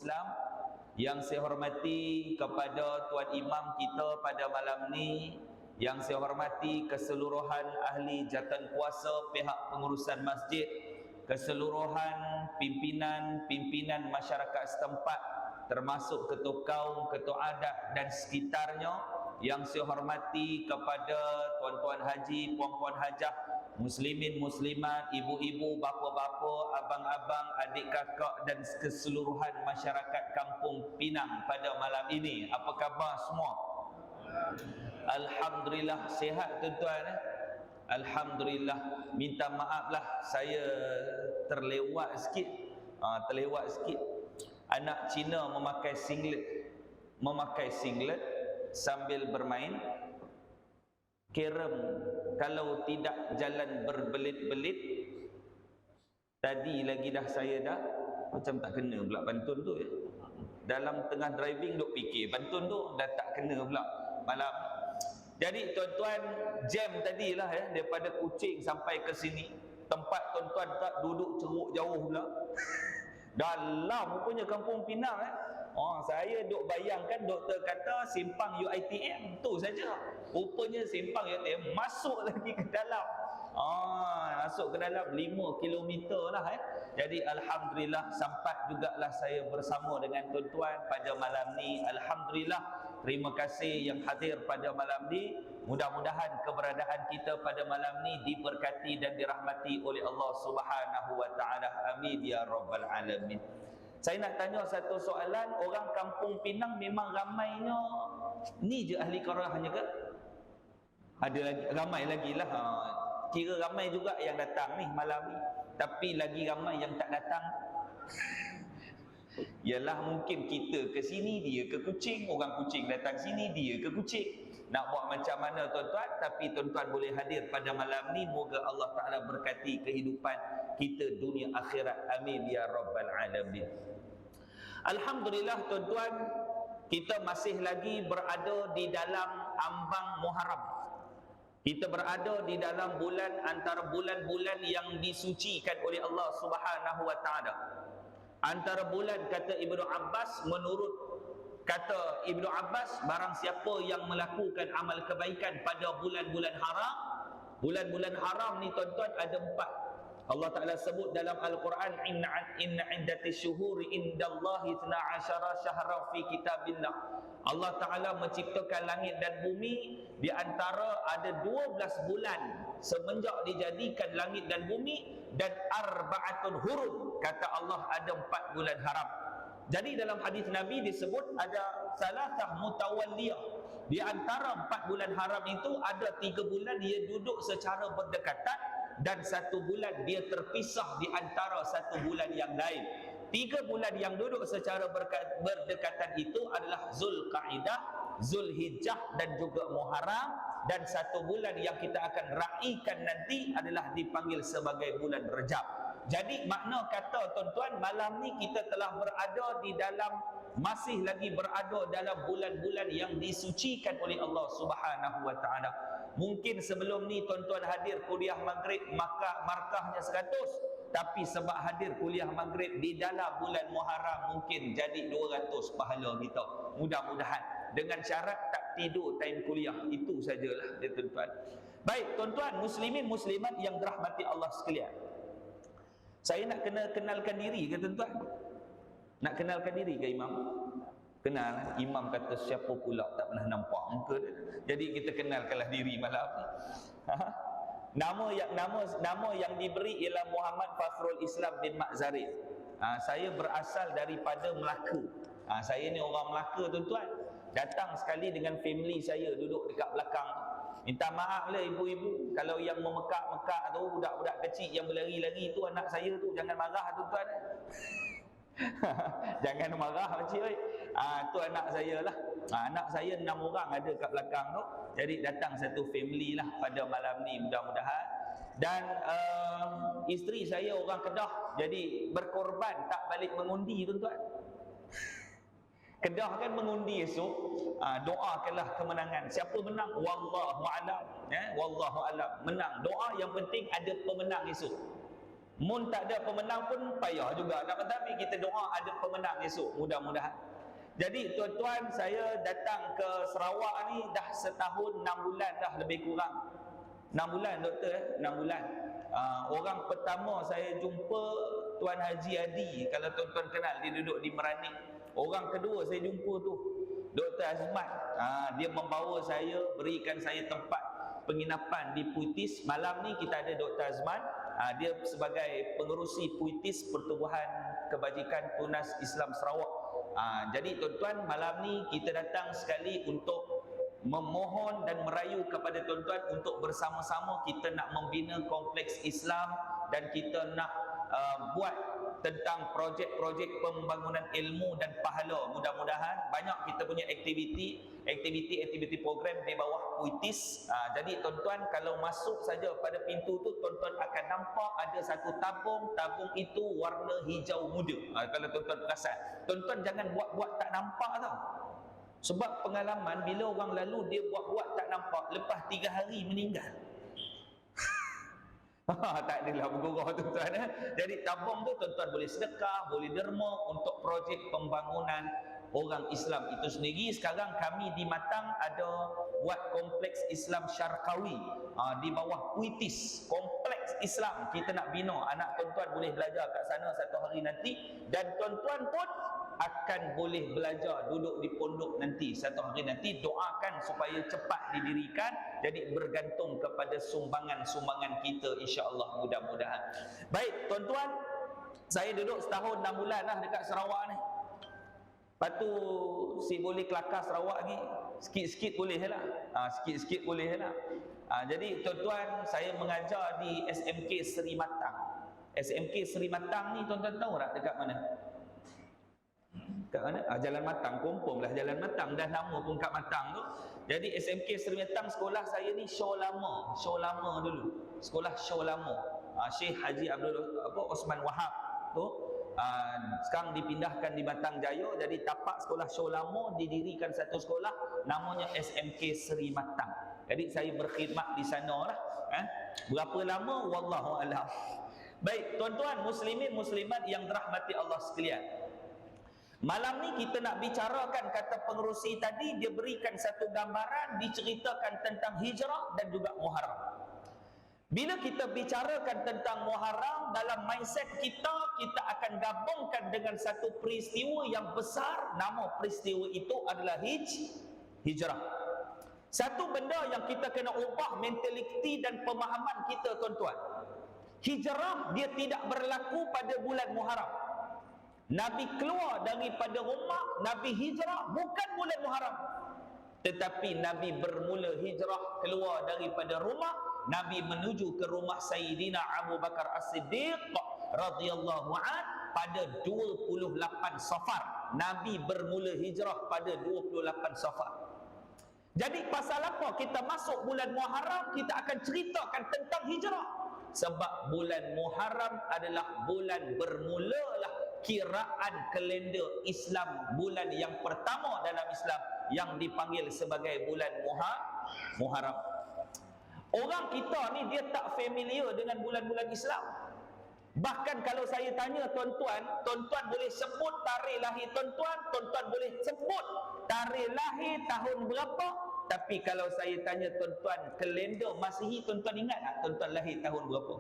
Islam. Yang saya hormati kepada Tuan Imam kita pada malam ni, yang saya hormati keseluruhan ahli jawatankuasa pihak pengurusan masjid, keseluruhan pimpinan masyarakat setempat, termasuk ketua kaum, ketua adat dan sekitarnya. Yang saya hormati kepada tuan-tuan haji, puan-puan hajah, muslimin, muslimat, ibu-ibu, bapa-bapa, abang-abang, adik kakak dan keseluruhan masyarakat Kampung Pinang pada malam ini. Apa khabar semua? Alhamdulillah sihat tuan-tuan. Alhamdulillah. Minta maaflah saya terlewat sikit. Anak Cina memakai singlet sambil bermain kerem. Kalau tidak jalan berbelit-belit, tadi lagi dah saya dah macam tak kena pula pantun tu ya. Dalam tengah driving duk fikir pantun tu dah tak kena pula malam. Jadi tuan-tuan, jam tadilah ya, daripada Kuching sampai ke sini. Tempat tuan-tuan tak duduk ceruk jauh pula. Dalam rupanya Kampung Pinang saya duk bayangkan doktor kata simpang UiTM tu saja. Rupanya simpang UiTM masuk lagi ke dalam. Masuk ke dalam 5 kilometer lah Jadi alhamdulillah sempat jugalah saya bersama dengan tuan-tuan pada malam ni. Alhamdulillah, terima kasih yang hadir pada malam ni. Mudah-mudahan keberadaan kita pada malam ni diberkati dan dirahmati oleh Allah Subhanahu wa taala. Amin ya rabbal alamin. Saya nak tanya satu soalan, orang Kampung Pinang memang ramainya ni je ahli qiraahnya ke? Ada lagi, ramai lagi lah. Kira ramai juga yang datang ni malam ni. Tapi lagi ramai yang tak datang. Yalah, mungkin kita ke sini, dia ke Kuching, orang Kuching datang sini, dia ke Kuching. Nak buat macam mana tuan-tuan? Tapi tuan-tuan boleh hadir pada malam ni. Moga Allah Ta'ala berkati kehidupan kita dunia akhirat. Amin ya rabbal alamin. Alhamdulillah tuan-tuan, kita masih lagi berada di dalam ambang Muharram. Kita berada di dalam bulan antara bulan-bulan yang disucikan oleh Allah Subhanahu wa taala. Antara bulan, kata Ibnu Abbas, menurut kata Ibnu Abbas, barang siapa yang melakukan amal kebaikan pada bulan-bulan haram. Bulan-bulan haram ni tuan-tuan ada 4. Allah Ta'ala sebut dalam Al-Quran, inna iddatish syuhuri indallahi 12 syahran fi kitabillah. Allah Ta'ala menciptakan langit dan bumi, di antara ada 12 bulan semenjak dijadikan langit dan bumi, dan arba'atun hurum, kata Allah ada 4 bulan haram. Jadi dalam hadis Nabi disebut ada salasah mutawalliyah. Di antara 4 bulan haram itu ada 3 bulan dia duduk secara berdekatan, dan 1 bulan dia terpisah di antara 1 bulan yang lain. 3 bulan yang duduk secara berdekatan itu adalah Zulqaidah, Zulhijjah dan juga Muharram, dan 1 bulan yang kita akan raikan nanti adalah dipanggil sebagai bulan Rejab. Jadi makna kata tuan-tuan, malam ni kita telah berada di dalam, masih lagi berada dalam bulan-bulan yang disucikan oleh Allah Subhanahu wa taala. Mungkin sebelum ni tuan-tuan hadir kuliah maghrib, maka markahnya 100, tapi sebab hadir kuliah maghrib di dalam bulan Muharram mungkin jadi 200 pahala kita. Mudah-mudahan, dengan syarat tak tidur time kuliah. Itu sajalah ya tuan-tuan. Baik tuan-tuan, muslimin muslimat yang dirahmati Allah sekalian, saya nak kenalkan diri ke tuan-tuan? Nak kenalkan diri ke Imam? Kenal. Imam kata siapa pula tak pernah nampak muka dia. Jadi kita kenalkanlah diri malam ni. Nama yang diberi ialah Muhammad Fakhrul Islam bin Mak Zarif. Saya berasal daripada Melaka. Saya ni orang Melaka tuan-tuan. Datang sekali dengan family saya duduk dekat belakang. Minta maaf lah ibu-ibu, kalau yang memekak-mekak tu, budak-budak kecil yang berlari-lari tu anak saya tu, jangan marah tuan-tuan. Jangan marah pakcik oi. Tu anak saya lah. Anak saya 6 orang ada kat belakang tu. Jadi datang satu family lah pada malam ni, mudah-mudahan. Dan isteri saya orang Kedah, jadi berkorban tak balik mengundi tuan-tuan. Kedah kan mengundi esok, doakanlah kemenangan. Siapa menang? Wallahu a'lam. Wallahu a'lam. Menang. Doa yang penting ada pemenang esok. Mun tak ada pemenang pun payah juga. Tapi kita doa ada pemenang esok, mudah-mudahan. Jadi tuan-tuan, saya datang ke Sarawak ni dah setahun 6 bulan dah lebih kurang. 6 bulan doktor, 6 bulan. Orang pertama saya jumpa Tuan Haji Adi, kalau tuan-tuan kenal, dia duduk di Meranik. Orang kedua saya jumpa tu Dr. Azman. Dia membawa saya, berikan saya tempat penginapan di Puitis. Malam ni kita ada Dr. Azman. Dia sebagai pengerusi Puitis Pertubuhan Kebajikan Tunas Islam Sarawak. Jadi tuan-tuan, malam ni kita datang sekali untuk memohon dan merayu kepada tuan-tuan untuk bersama-sama kita nak membina kompleks Islam dan kita nak buat tentang projek-projek pembangunan ilmu dan pahala. Mudah-mudahan banyak kita punya aktiviti program di bawah Puitis. Jadi tuan-tuan, kalau masuk saja pada pintu tu, tuan-tuan akan nampak ada satu tabung. Tabung itu warna hijau muda. Kalau tuan-tuan perasan, tuan-tuan jangan buat-buat tak nampak tau. Sebab pengalaman bila orang lalu dia buat-buat tak nampak, lepas 3 hari meninggal. Tak adalah bergurau tuan-tuan. Jadi tabung tu tuan-tuan boleh sedekah, boleh derma untuk projek pembangunan orang Islam itu sendiri. Sekarang kami di Matang ada buat kompleks Islam Syarqawi di bawah Puitis. Kompleks Islam kita nak bina. Anak tuan-tuan boleh belajar kat sana satu hari nanti, dan tuan-tuan pun akan boleh belajar duduk di pondok nanti satu hari nanti. Doakan supaya cepat didirikan. Jadi bergantung kepada sumbangan-sumbangan kita, insya-Allah, mudah-mudahan. Baik tuan-tuan, saya duduk setahun 6 bulan dah dekat Sarawak ni. Lepas tu si boleh kelakar Sarawak lagi. Sikit-sikit boleh lah. Sikit-sikit boleh lah. Jadi tuan-tuan, saya mengajar di SMK Seri Matang. SMK Seri Matang ni tuan-tuan tahu tak dekat mana? Kat mana? Jalan Matang, confirm lah Jalan Matang, dah nama pun kat Matang tu. Jadi SMK Seri Matang, sekolah saya ni Syah Lama dulu. Sekolah Syah Lama. Syekh Haji Osman Wahab tu. Sekarang dipindahkan di Batang Jaya. Jadi tapak sekolah Syah Lama didirikan satu sekolah namanya SMK Seri Matang. Jadi saya berkhidmat di sana lah. Berapa lama? Wallahu a'lam. Baik tuan-tuan muslimin muslimat yang dirahmati Allah sekalian, malam ni kita nak bicarakan, kata pengerusi tadi, dia berikan satu gambaran, diceritakan tentang hijrah dan juga Muharram. Bila kita bicarakan tentang Muharram, dalam mindset kita akan gabungkan dengan satu peristiwa yang besar. Nama peristiwa itu adalah hijrah. Satu benda yang kita kena ubah mentaliti dan pemahaman kita tuan-tuan. Hijrah dia tidak berlaku pada bulan Muharram. Nabi keluar daripada rumah, Nabi hijrah bukan bulan Muharram. Tetapi Nabi bermula hijrah keluar daripada rumah, Nabi menuju ke rumah Sayyidina Abu Bakar As-Siddiq radhiyallahu an pada 28 Safar. Nabi bermula hijrah pada 28 Safar. Jadi pasal apa kita masuk bulan Muharram, kita akan ceritakan tentang hijrah. Sebab bulan Muharram adalah bulan bermulalah kiraan kalender Islam, bulan yang pertama dalam Islam yang dipanggil sebagai bulan Muharram. Orang kita ni dia tak familiar dengan bulan-bulan Islam. Bahkan kalau saya tanya tuan-tuan, tuan-tuan boleh sebut tarikh lahir tuan-tuan, tuan-tuan boleh sebut tarikh lahir tahun berapa. Tapi kalau saya tanya tuan-tuan kalender Masihi, tuan-tuan ingat tak tuan-tuan lahir tahun berapa?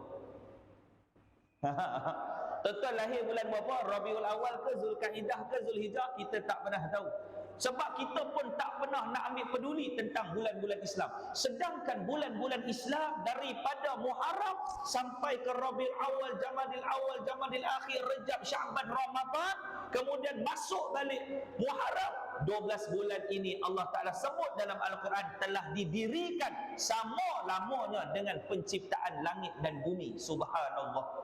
Tuan-tuan lahir bulan berapa? Rabiul Awal ke Zulkaidah ke Zulhijjah? Kita tak pernah tahu. Sebab kita pun tak pernah nak ambil peduli tentang bulan-bulan Islam. Sedangkan bulan-bulan Islam daripada Muharram sampai ke Rabiul Awal, Jamadil Awal, Jamadil Akhir, Rejab, Sya'ban, Ramadan, kemudian masuk balik Muharram. 12 bulan ini Allah Ta'ala sebut dalam Al-Quran telah didirikan sama lamanya dengan penciptaan langit dan bumi. Subhanallah.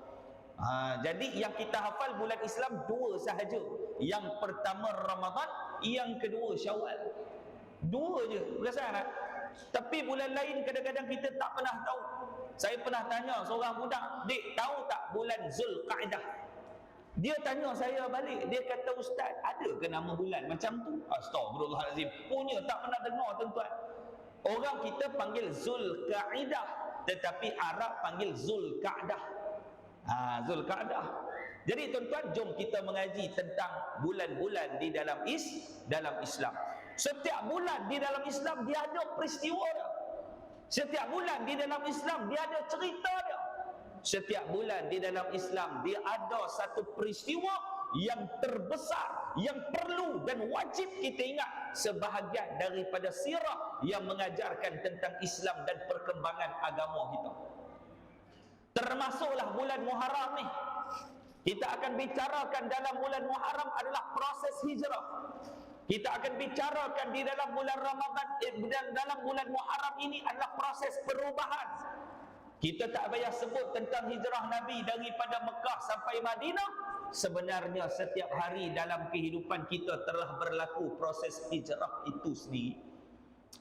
Jadi yang kita hafal bulan Islam dua sahaja. Yang pertama Ramadan, yang kedua Syawal. Dua je, perasan tak? Tapi bulan lain kadang-kadang kita tak pernah tahu. Saya pernah tanya seorang budak, "Dik, tahu tak bulan Zulkaidah?" Dia tanya saya balik, dia kata, "Ustaz, ada ke nama bulan macam tu?" Astagfirullahalazim. Punya tak pernah dengar tuan-tuan. Orang kita panggil Zulkaidah, tetapi Arab panggil Zulkaidah. Zulqa'dah. Jadi tuan-tuan, jom kita mengaji tentang bulan-bulan di dalam Islam. Setiap bulan di dalam Islam dia ada peristiwa dia. Setiap bulan di dalam Islam dia ada cerita dia. Setiap bulan di dalam Islam dia ada satu peristiwa yang terbesar, yang perlu dan wajib kita ingat, sebahagian daripada sirah yang mengajarkan tentang Islam dan perkembangan agama kita. Termasuklah bulan Muharram ni. Kita akan bicarakan dalam bulan Muharram adalah proses hijrah. Kita akan bicarakan di dalam bulan Ramadan, dalam bulan Muharram ini adalah proses perubahan. Kita tak payah sebut tentang hijrah Nabi daripada Mekah sampai Madinah. Sebenarnya setiap hari dalam kehidupan kita telah berlaku proses hijrah itu sendiri.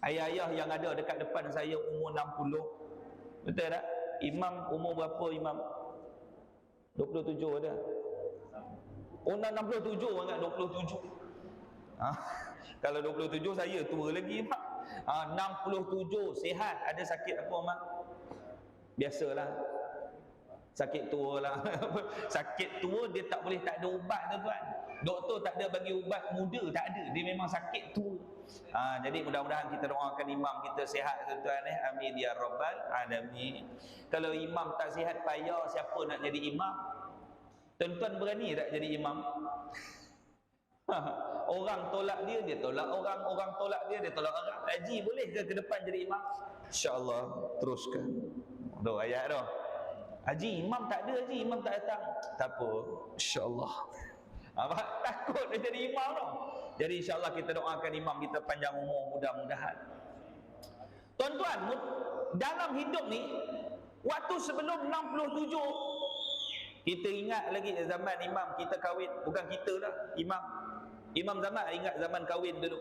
Ayah-ayah yang ada dekat depan saya umur 60. Betul tak? Imam umur berapa imam? 27 ada. Oh, 67 ingat 27. Kalau 27 saya tua lagi mak. 67 sihat, ada sakit apa mak? Biasalah. Sakit tua lah. Sakit tua dia tak boleh tak ada ubat tuan-tuan. Doktor tak ada bagi ubat muda, tak ada. Dia memang sakit tua. Jadi mudah-mudahan kita doakan imam kita sihat tuan-tuan. Amin ya rabbal alamin. Kalau imam tak sihat payah, siapa nak jadi imam? Tuan-tuan berani tak jadi imam? Orang tolak dia, dia tolak orang. Orang tolak dia, dia tolak orang. Haji boleh ke depan jadi imam? InsyaAllah teruskan. Doh ayat dah. Haji imam tak ada, haji imam tak datang. Tak apa, InsyaAllah. Takut dia jadi imam dah. Jadi insyaAllah kita doakan imam kita panjang umur, mudah-mudahan. Tuan-tuan, dalam hidup ni, waktu sebelum 67, kita ingat lagi zaman imam kita kahwin. Bukan kita lah, Imam zaman ingat zaman kahwin dulu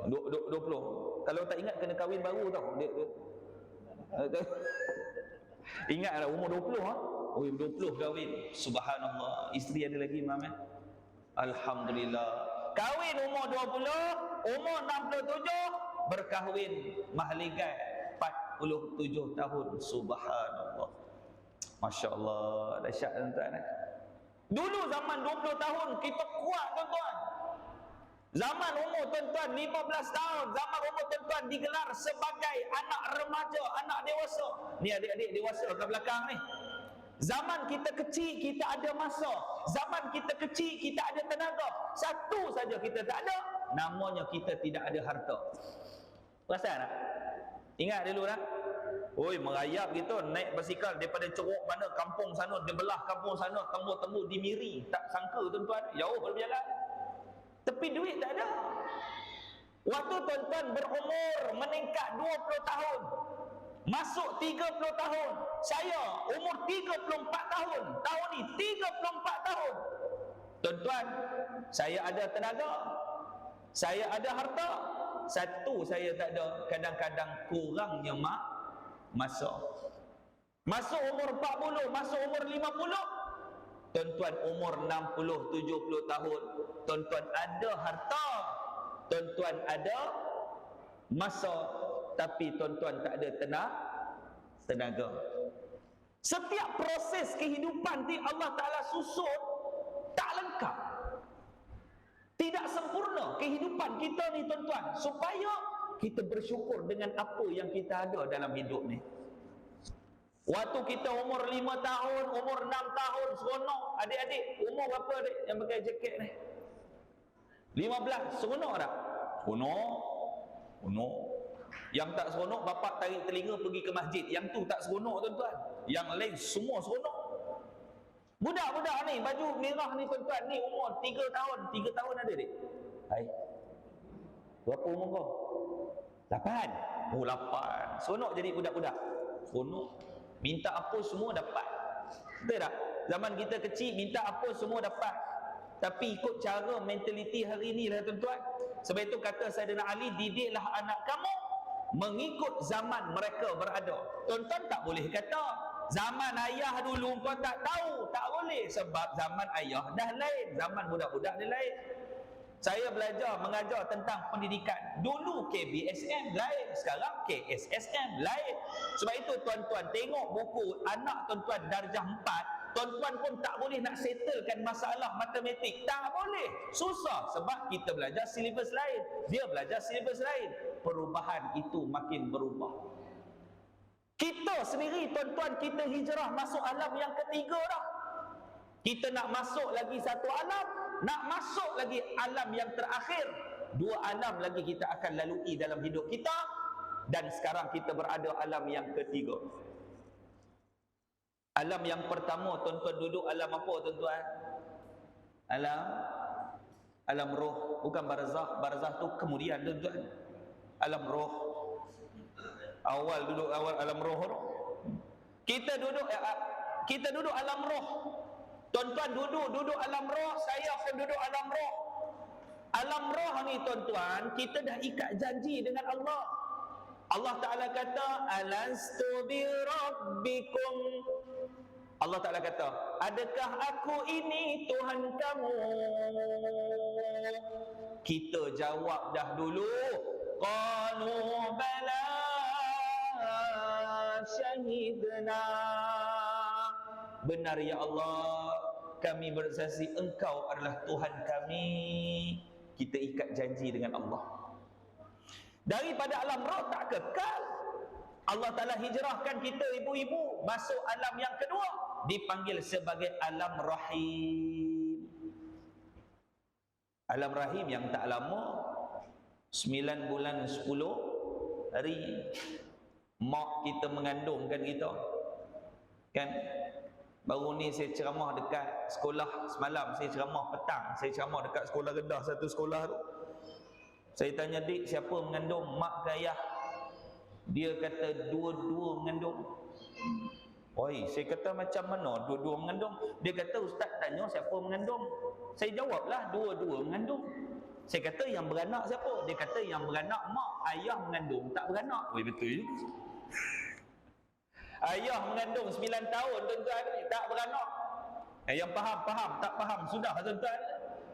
20. Kalau tak ingat kena kahwin baru tau. Ingatlah umur 20 ha? Oh 20 kahwin. Subhanallah. Isteri ada lagi imam Alhamdulillah. Kahwin umur 20, umur 67 berkahwin mahligai 47 tahun. Subhanallah. Masya-Allah, dahsyat tuan-tuan. Dulu zaman 20 tahun kita kuat tuan-tuan. Zaman umur tuan-tuan 15 tahun, zaman umur tuan-tuan digelar sebagai anak remaja, anak dewasa. Ni adik-adik dewasa ke belakang ni. Zaman kita kecil kita ada masa, zaman kita kecil kita ada tenaga. Satu saja kita tak ada, namanya kita tidak ada harta. Perasan tak? Ingat dulu tak? Oi, merayap gitu, naik basikal daripada Ceruk mana kampung sana, dia belah kampung sana, tembus-tembus di Miri. Tak sangka tuan-tuan, jauh berjalan. Tapi duit tak ada. Waktu tuan-tuan berumur meningkat 20 tahun, masuk 30 tahun. Saya umur 34 tahun. Tahun ni 34 tahun. Tuan-tuan, saya ada tenaga, saya ada harta. Satu saya tak ada, kadang-kadang kurangnya masa. Masuk umur 40, masuk umur 50, tuan-tuan umur 60, 70 tahun, tuan-tuan ada harta, tuan-tuan ada masa, tapi tuan-tuan tak ada tenaga. Setiap proses kehidupan di Allah Ta'ala susun tak lengkap, tidak sempurna kehidupan kita ni tuan-tuan, supaya kita bersyukur dengan apa yang kita ada dalam hidup ni. Waktu kita umur 5 tahun, umur 6 tahun, seronok. Adik-adik, umur berapa adik yang pakai jaket ni? 15, seronok tak? Seronok. Yang tak seronok, bapak tarik telinga pergi ke masjid. Yang tu tak seronok tuan-tuan. Yang lain semua seronok. Budak-budak ni, baju merah ni tuan-tuan, ni umur 3 tahun. 3 tahun ada adik? Hai. Berapa umur kau? 8. Oh 8. Seronok jadi budak-budak. Seronok. Minta apa semua dapat. Betul tak? Zaman kita kecil minta apa semua dapat. Tapi ikut cara mentaliti hari ni lah tuan-tuan. Sebab itu kata Saidina Ali, didiklah anak kamu mengikut zaman mereka berada. Tuan-tuan tak boleh kata zaman ayah dulu kau tak tahu. Tak boleh. Sebab zaman ayah dah lain, zaman budak-budak dia lain. Saya mengajar tentang pendidikan. Dulu KBSM lain, sekarang KSSM lain. Sebab itu tuan-tuan tengok buku anak tuan-tuan darjah 4, tuan-tuan pun tak boleh nak settlekan masalah matematik. Tak boleh. Susah sebab kita belajar silibus lain, dia belajar silibus lain. Perubahan itu makin berubah. Kita sendiri tuan-tuan, kita hijrah masuk alam yang ketiga dah. Kita nak masuk lagi satu alam, nak masuk lagi alam yang terakhir. 2 alam lagi kita akan lalui dalam hidup kita. Dan sekarang kita berada alam yang ketiga. Alam yang pertama, tuan-tuan duduk alam apa tuan-tuan? Alam roh, bukan barzakh. Barzakh tu kemudian tuan-tuan. Alam roh. Duduk awal alam roh. Kita duduk alam roh. Tuan-tuan duduk alam roh, saya pun duduk alam roh. Alam roh ni tuan-tuan, kita dah ikat janji dengan Allah. Allah Ta'ala kata, alastu bi rabbikum. Allah Ta'ala kata, adakah aku ini Tuhan kamu? Kita jawab dah dulu, qalu bala syahidna. Benar ya Allah, kami bersaksi Engkau adalah Tuhan kami. Kita ikat janji dengan Allah. Daripada alam roh tak kekal. Allah Ta'ala hijrahkan kita ibu-ibu masuk alam yang kedua, dipanggil sebagai alam rahim. Alam rahim yang tak lama, 9 bulan 10 hari mak kita mengandungkan kita, kan? Baru ni saya ceramah dekat sekolah semalam, saya ceramah petang, saya ceramah dekat sekolah rendah, satu sekolah tu. Saya tanya, dik, siapa mengandung, mak ke ayah? Dia kata dua-dua mengandung. Oi, saya kata macam mana dua-dua mengandung? Dia kata ustaz tanya siapa mengandung. Saya jawablah dua-dua mengandung. Saya kata yang beranak siapa? Dia kata yang beranak mak, ayah mengandung tak beranak. Oi, betul juga. Ayah mengandung 9 tahun tuan-tuan, tak beranak. Yang faham, tak faham sudah tuan-tuan.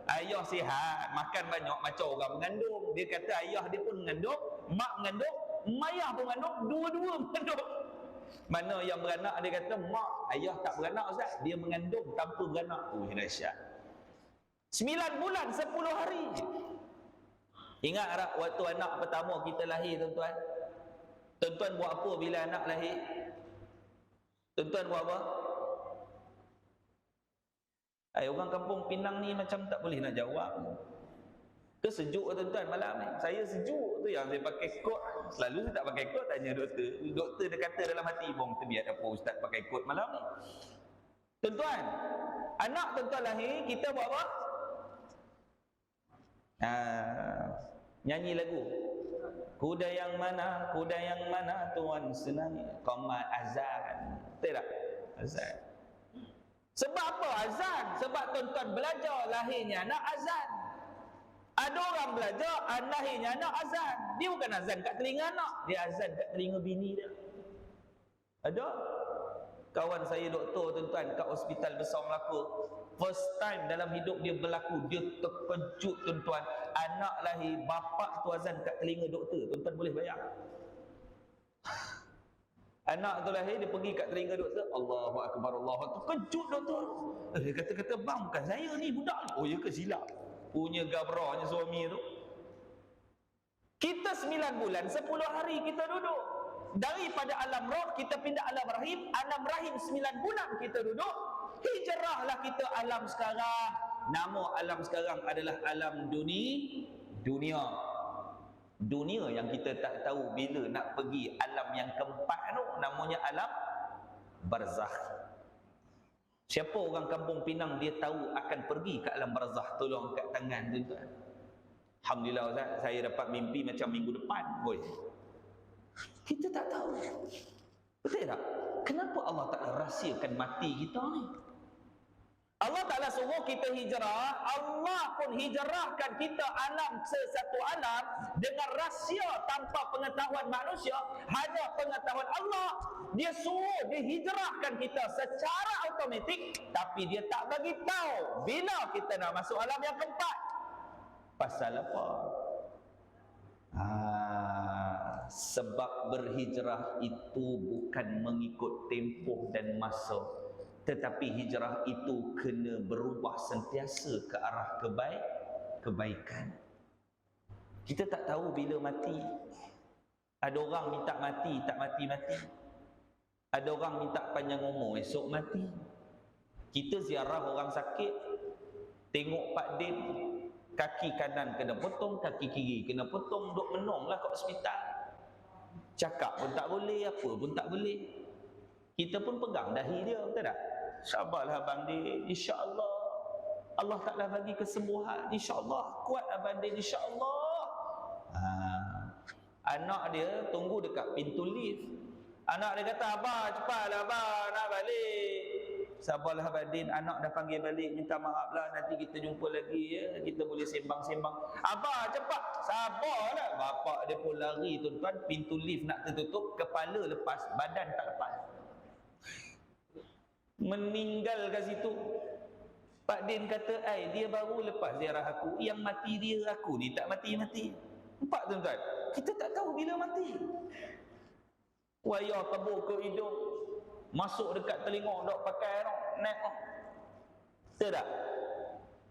Ayah sihat, makan banyak macam orang mengandung. Dia kata ayah dia pun mengandung, mak mengandung, mayah pun mengandung, dua-dua mengandung. Mana yang beranak? Dia kata mak, ayah tak beranak ustaz, dia mengandung tanpa beranak. Oh, dahsyat. 9 bulan 10 hari. Ingat tak waktu anak pertama kita lahir tuan-tuan? Tuan-tuan buat apa bila anak lahir? Tuan-tuan buat apa? Orang kampung Pinang ni macam tak boleh nak jawab. Ke sejuk tuan-tuan malam ni? Saya sejuk tu yang saya pakai kot. Selalu saya tak pakai kot, tanya doktor. Doktor dia kata dalam hati, bong terbiar apa ustaz pakai kot malam ni. Tuan-tuan, anak tuan-tuan lahir, kita buat apa? Nyanyi lagu. Kuda yang mana tuan senang, qamat azan. Betul tak? Azan. Sebab apa azan? Sebab tuan-tuan belajar lahirnya anak azan. Ada orang belajar lahirnya anak azan. Dia bukan azan kat telinga anak, dia azan kat telinga bini dia. Ada kawan saya doktor tuan-tuan kat hospital besar Melaka. First time dalam hidup dia berlaku, dia terkejut tuan-tuan. Anak lahir, bapak tu azan kat telinga doktor. Tuan-tuan boleh bayang? Anak tu lahir, dia pergi kat telinga doktor, Allahu Akbar, Allahu Akbar. Kejut doktor. Dia kata, bang bukan saya ni, budak ni. Oh ya ke, silap. Punya gabrahnya suami tu. Kita 9 bulan 10 hari kita duduk. Daripada alam roh kita pindah alam rahim. Alam rahim 9 bulan kita duduk. Hijrahlah kita alam sekarang. Nama alam sekarang adalah alam dunia. Dunia yang kita tak tahu bila nak pergi alam yang keempat tu, namanya alam barzakh. Siapa orang kampung Pinang dia tahu akan pergi ke alam barzakh? Tolong angkat tangan tuan-tuan. Alhamdulillah Ustaz, saya dapat mimpi macam minggu depan. Boy. Kita tak tahu. Betul tak? Kenapa Allah Ta'ala rahsiakan mati kita ni? Allah Ta'ala suruh kita hijrah, Allah pun hijrahkan kita alam sesatu alam dengan rahsia tanpa pengetahuan manusia, hanya pengetahuan Allah. Dia suruh, dia hijrahkan kita secara automatik, tapi dia tak bagi tahu bila kita nak masuk alam yang keempat. Pasal apa? Sebab berhijrah itu bukan mengikut tempoh dan masa, tetapi hijrah itu kena berubah sentiasa ke arah kebaikan. Kita tak tahu bila mati. Ada orang minta mati, tak mati-mati. Ada orang minta panjang umur, esok mati. Kita ziarah orang sakit, tengok Pak Din, kaki kanan kena potong, kaki kiri kena potong, duk menong lah kat hospital. Cakap pun tak boleh, apa pun tak boleh. Kita pun pegang dahi dia, betul tak? Sabarlah Abang Din, insya-Allah Allah Ta'ala bagi kesembuhan, insya-Allah. Kuat Abang Din, insya-Allah. Anak dia tunggu dekat pintu lift. Anak dia kata, "Abang, cepatlah abang, nak balik." Sabarlah Abang Din, anak dah panggil balik, minta maaf lah, nanti kita jumpa lagi ya, kita boleh sembang-sembang. Abang cepat, sabarlah. Bapak dia pun lari tuan-tuan, pintu lift nak tertutup, kepala lepas, badan tak lepas. Meninggal kat situ. Pak Din kata, dia baru lepas ziarah aku, yang mati dia, aku ni tak mati-mati. Nampak tuan-tuan, kita tak tahu bila mati. Wayah tabur ke hidung, masuk dekat telinga, dok pakai net. Betul tak?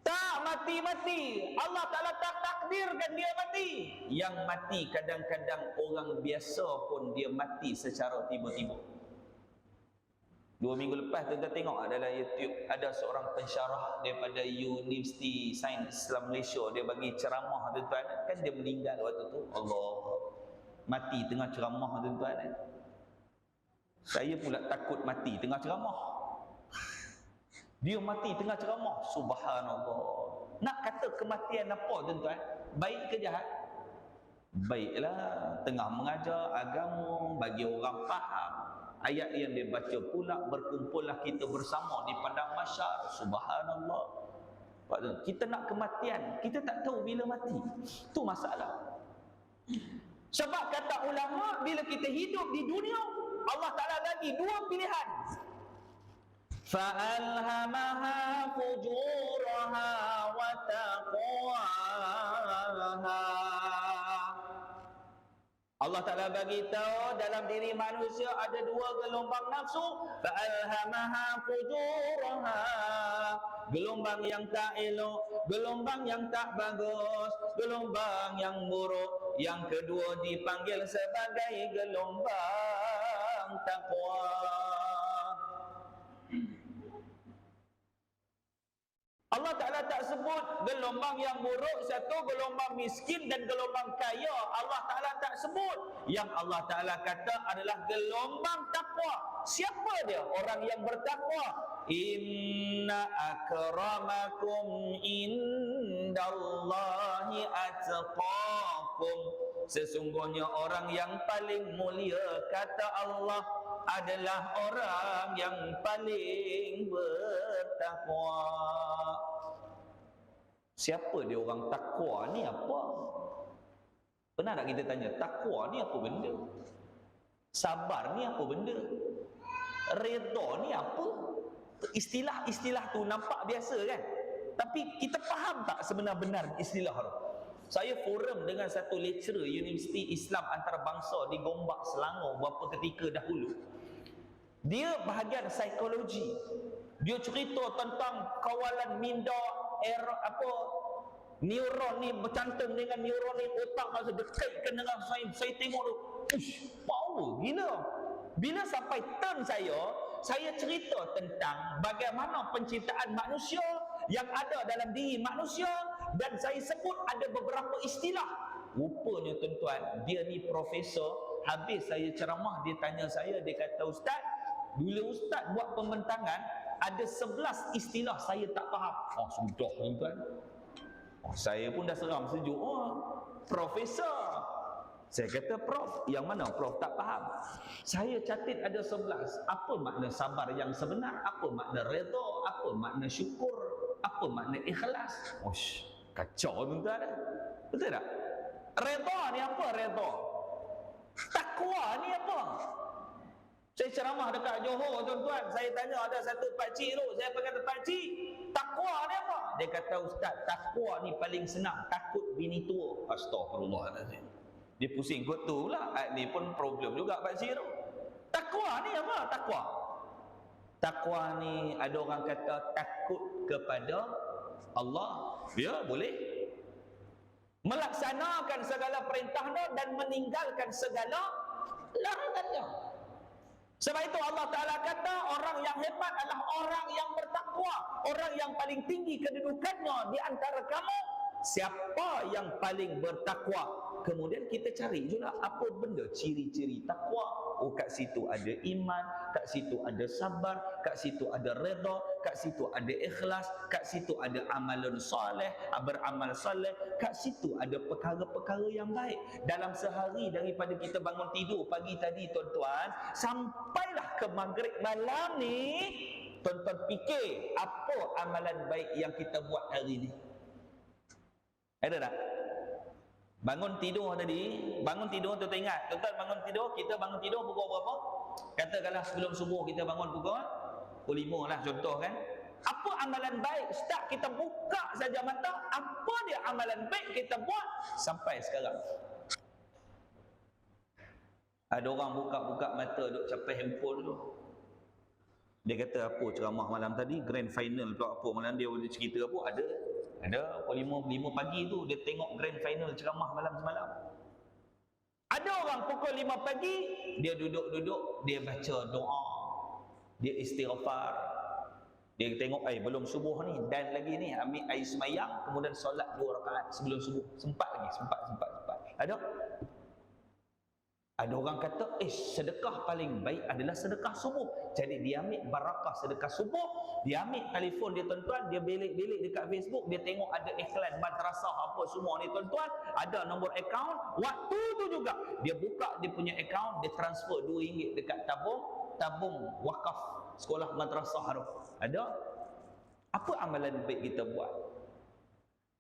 Tak mati-mati. Allah Ta'ala tak takdirkan dia mati. Yang mati kadang-kadang orang biasa pun dia mati secara tiba-tiba. 2 minggu lepas kita tengok dalam YouTube, ada seorang pensyarah daripada Universiti Sains Islam Malaysia, dia bagi ceramah tuan-tuan, kan dia meninggal waktu tu. Allah, mati tengah ceramah tuan-tuan. Saya pula takut mati tengah ceramah. Dia mati tengah ceramah, subhanallah. Nak kata kematian apa tuan-tuan? Baik ke jahat? Baiklah, tengah mengajar agama bagi orang faham. Ayat yang dia baca pula, berkumpullah kita bersama di padang mahsyar, subhanallah. Kita nak kematian, kita tak tahu bila mati. Itu masalah. Sebab kata ulama, bila kita hidup di dunia, Allah Ta'ala bagi 2 pilihan. فَأَلْهَمَهَا فُجُورَهَا وَتَقْوَاهَا. Allah Ta'ala bagi tahu dalam diri manusia ada 2 gelombang nafsu. فَأَلْهَمَهَا فُجُورَهَا. Gelombang yang tak elok, gelombang yang tak bagus, gelombang yang buruk. Yang kedua dipanggil sebagai gelombang takwa. Allah Ta'ala tak sebut gelombang yang buruk, satu gelombang miskin dan gelombang kaya. Allah Ta'ala tak sebut. Yang Allah Ta'ala kata adalah gelombang takwa. Siapa dia? Orang yang bertakwa. Inna akramakum indallahi atqakum. Sesungguhnya orang yang paling mulia kata Allah adalah orang yang paling bertakwa. Siapa dia orang takwa ni apa? Pernah tak kita tanya, takwa ni apa benda? Sabar ni apa benda? Redha ni apa? Istilah-istilah tu nampak biasa kan? Tapi kita faham tak sebenar-benar istilah tu? Saya forum dengan satu lecturer Universiti Islam Antarabangsa di Gombak, Selangor beberapa ketika dahulu. Dia bahagian psikologi. Dia cerita tentang kawalan minda, neuron ni bercantum dengan neuron ni, otak masa berkaitkan dengan saya tengok tu, power gila. Bila sampai turn saya cerita tentang bagaimana penciptaan manusia yang ada dalam diri manusia, dan saya sebut ada beberapa istilah. Rupanya tuan-tuan, dia ni profesor. Habis saya ceramah, dia tanya saya, dia kata, "Ustaz, bila Ustaz buat pembentangan, ada 11 istilah saya tak faham." Oh, sudah tuan-tuan. Saya pun dah seram sejuk. Profesor. Saya kata, "Prof, yang mana Prof tak faham?" Saya catat ada 11. Apa makna sabar yang sebenar? Apa makna redha? Apa makna syukur? Apa makna ikhlas? Kacau tuan-tuan. Betul tak? Redha ni apa redha? Takwa ni apa? Saya ceramah dekat Johor tuan-tuan. Saya tanya ada satu pakcik tu. Saya kata, "Pakcik, takwa ni apa? Dia kata, ustaz, takwa ni paling senang, takut bini tua. Astagfirullahalazim. Dia pusing kot tu pula. Ni pun problem juga Pak Zir. Takwa ni apa? Takwa. Takwa ni ada orang kata takut kepada Allah. Ya, boleh. Melaksanakan segala perintahnya dan meninggalkan segala larangannya. Sebab itu Allah Ta'ala kata orang yang hebat adalah orang yang bertakwa. Orang yang paling tinggi kedudukannya di antara kamu, siapa yang paling bertakwa. Kemudian kita cari juga apa benda ciri-ciri takwa. Oh, kat situ ada iman, kat situ ada sabar, kat situ ada redha, kat situ ada ikhlas, kat situ ada amalan soleh, beramal soleh, kat situ ada perkara-perkara yang baik. Dalam sehari daripada kita bangun tidur pagi tadi tuan-tuan, sampailah ke maghrib malam ni, tuan-tuan fikir apa amalan baik yang kita buat hari ni. Ada tak? Bangun tidur tadi, bangun tidur tuan-tuan ingat, tuan-tuan bangun tidur, kita bangun tidur pukul berapa? Katakanlah sebelum subuh kita bangun pukul 5 lah contoh kan. Apa amalan baik? Start kita buka saja mata, apa dia amalan baik kita buat sampai sekarang? Ada orang buka-buka mata duk capai handphone tu. Dia kata apa ceramah malam tadi, grand final tu apa malam dia cerita apa? Ada pukul 5 pagi tu dia tengok grand final ceramah malam semalam. Ada orang pukul 5 pagi dia duduk-duduk, dia baca doa, dia istighfar, dia tengok belum subuh ni dan lagi ni ambil air semayang, kemudian solat 2 rakaat sebelum subuh. Sempat lagi, sempat. Ada orang kata sedekah paling baik adalah sedekah subuh. Jadi dia ambil barakah sedekah subuh, dia ambil telefon dia tuan-tuan, dia belik-belik dekat Facebook, dia tengok ada iklan madrasah apa semua ni tuan-tuan, ada nombor akaun. Waktu tu juga dia buka dia punya akaun, dia transfer RM2 dekat tabung wakaf sekolah madrasah tu. Ada. Apa amalan baik kita buat?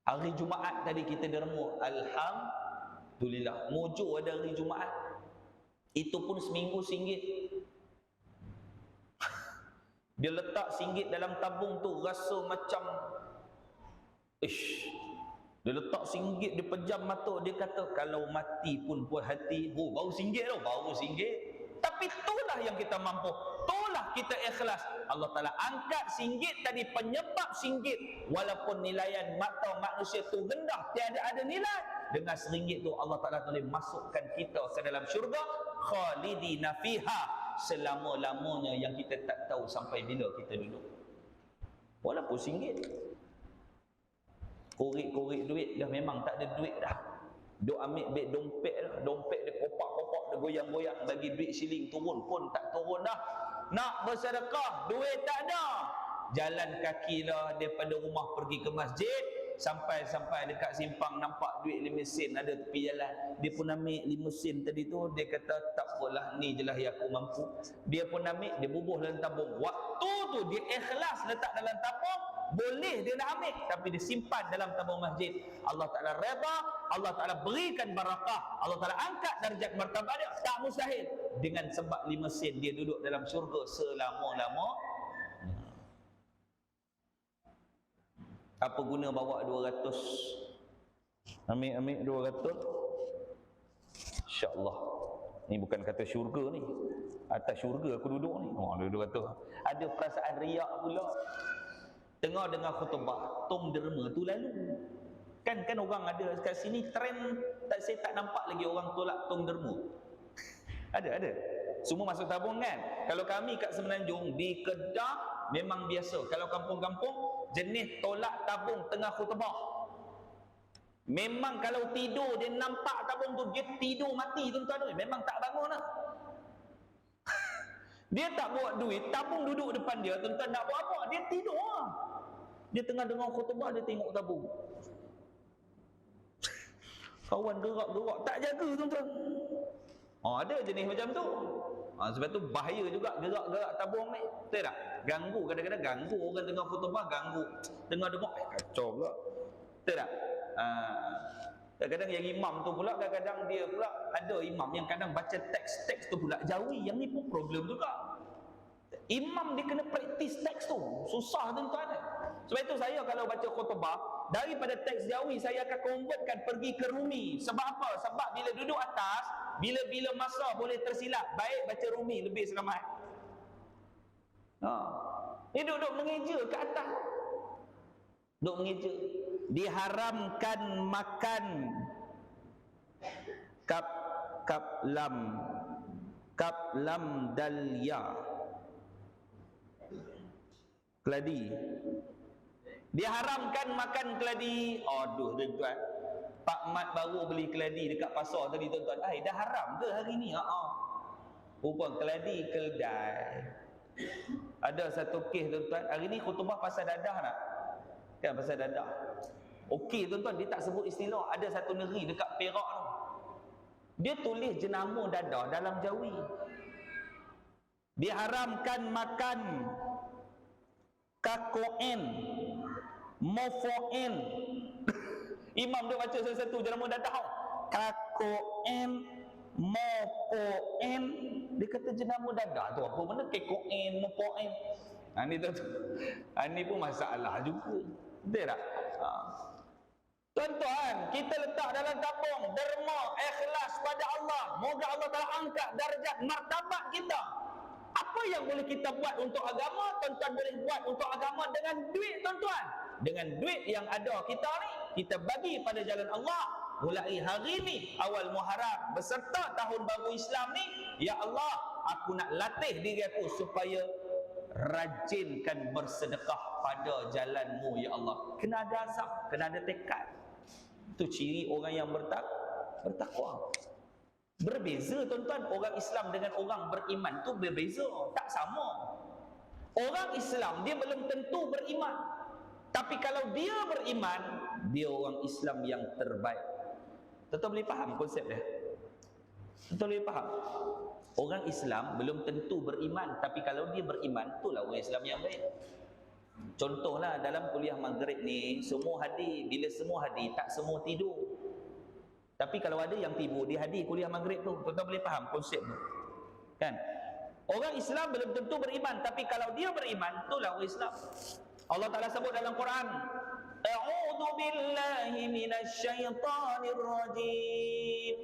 Hari Jumaat tadi kita derma, alhamdulillah. Mujur ada hari Jumaat. Itu pun seminggu RM1. Dia letak RM1 dalam tabung tu, rasa macam dia letak RM1, dia pejam mata, dia kata kalau mati pun puas hati. Baru RM1 tau, baru RM1. Tapi itulah yang kita mampu, itulah kita ikhlas. Allah Ta'ala angkat RM1 tadi, penyebab RM1 walaupun nilaian mata manusia tu rendah, tiada ada nilai, dengan RM1 tu Allah Ta'ala boleh masukkan kita ke dalam syurga khalidina fiha, selama-lamanya yang kita tak tahu sampai bila kita duduk. Walaupun RM1, korek-korek duit dah memang tak ada duit dah. Duk ambil beg dompet dah, dompet dia kopak-kopak, dia goyang-goyang, bagi duit siling turun pun tak turun dah. Nak bersedekah, duit tak ada. Jalan kaki lah daripada rumah pergi ke masjid, sampai dekat simpang nampak duit 5 sen ada tepi jalan. Dia pun ambil 5 sen tadi tu, dia kata tak apalah, ni je lah yang aku mampu. Dia pun ambil, dia bubuh dalam tabung. Waktu tu dia ikhlas letak dalam tabung, boleh dia nak ambil, tapi dia simpan dalam tabung masjid. Allah Ta'ala redha, Allah Ta'ala berikan barakah, Allah Ta'ala angkat darjat martabat dia. Tak mustahil. Dengan sebab 5 sen dia duduk dalam syurga selama-lama. Apa guna bawa 200? Ambil 200. InsyaAllah. Ni bukan kata syurga ni. Atas syurga aku duduk ni. Ada 200. Ada perasaan riak pula. Tengah dengar khutbah, tong derma tu lalu. Kan orang ada kat sini trend, saya tak nampak lagi orang tolak tong derma. Ada. Semua masuk tabung kan? Kalau kami kat Semenanjung di Kedah memang biasa. Kalau kampung-kampung jenis tolak tabung tengah khutbah. Memang kalau tidur dia nampak tabung tu, dia tidur mati tuan-tuan. Memang tak bangun lah. Dia tak buat duit, tabung duduk depan dia, tuan-tuan nak buat apa? Dia tidur lah. Dia tengah dengar khutbah, dia tengok tabung. Kawan gerak-gerak, tak jaga tuan-tuan. Ada jenis macam tu. Sebab tu bahaya juga gerak-gerak tabung ni. Betul tak? Ganggu, kadang-kadang ganggu orang tengah khutbah, ganggu. Tengah-tengah, kacau pula. Betul tak? Kadang-kadang yang imam tu pula, kadang-kadang dia pula ada imam yang kadang baca teks-teks tu pula jauhi. Yang ni pun problem juga. Imam dia kena praktis teks tu. Susah tuan-tuan. Sebab itu saya kalau baca khutbah, daripada teks Jawi saya akan convertkan pergi ke Rumi. Sebab apa? Sebab bila duduk atas, bila masa boleh tersilap, baik baca Rumi lebih selamat. Dia duduk mengeja ke atas. Duduk mengeja. Diharamkan makan kap lam dalya, keladi. Diharamkan makan keladi. Aduh tuan-tuan, Pak Mat baru beli keladi dekat pasar tadi tuan-tuan. Dah haram ke hari ni? Rupa keladi keldai. Ada satu kes tuan-tuan, hari ni khutbah pasal dadah nak? Kan pasal dadah. Okey tuan-tuan, dia tak sebut istilah. Ada satu negeri dekat Perak tu, dia tulis jenama dadah dalam Jawi. Diharamkan makan kakoen, mofoen. Imam dia baca satu-satu jenama dadah. Kakoen, mofoen. Dia kata jenama dadah tu apa benda? Kakoen, mofoen. Ni pun masalah juga. Betul tak? Tuan-tuan, kita letak dalam tabung derma, ikhlas pada Allah. Moga Allah Ta'ala angkat darjat martabat kita. Apa yang boleh kita buat untuk agama? Tuan-tuan boleh buat untuk agama dengan duit tuan-tuan. Dengan duit yang ada kita ni, kita bagi pada jalan Allah. Mulai hari ni, awal Muharram, beserta tahun baru Islam ni, ya Allah, aku nak latih diri aku supaya rajinkan bersedekah pada jalanmu ya Allah. Kena ada azam, kena ada tekad. Itu ciri orang yang bertakwa. Berbeza tuan-tuan, orang Islam dengan orang beriman tu berbeza, tak sama. Orang Islam dia belum tentu beriman, tapi kalau dia beriman, dia orang Islam yang terbaik. Tuan-tuan boleh faham konsep dia? Tuan-tuan boleh faham? Orang Islam belum tentu beriman, tapi kalau dia beriman, itulah orang Islam yang baik. Contohlah dalam kuliah maghrib ni, semua hadir. Bila semua hadir, tak semua tidur. Tapi kalau ada yang tidur, dia hadir kuliah maghrib tu. Tuan-tuan boleh faham konsep tu? Kan? Orang Islam belum tentu beriman, tapi kalau dia beriman, itulah orang Islam. Allah Ta'ala sebut dalam Quran, A'udhu billahi minasyaitanir rajim.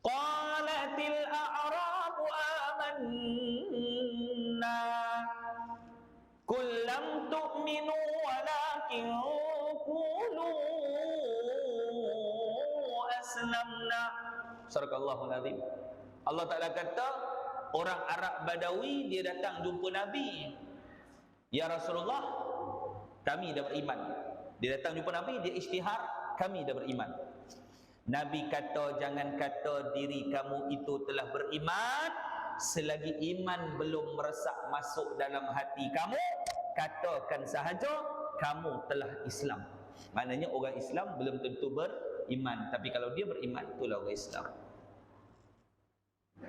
Qalatil a'rabu amanna Qul lam tu'minu walakin qulu aslamna. Sadaqallahul azim. Allah Ta'ala kata, orang Arab Badawi dia datang jumpa Nabi. Ya Rasulullah, kami dah beriman. Dia datang jumpa Nabi, dia isytihar, kami dah beriman. Nabi kata, jangan kata diri kamu itu telah beriman selagi iman belum meresap masuk dalam hati kamu. Katakan sahaja kamu telah Islam. Maknanya orang Islam belum tentu beriman, tapi kalau dia beriman, itulah orang Islam.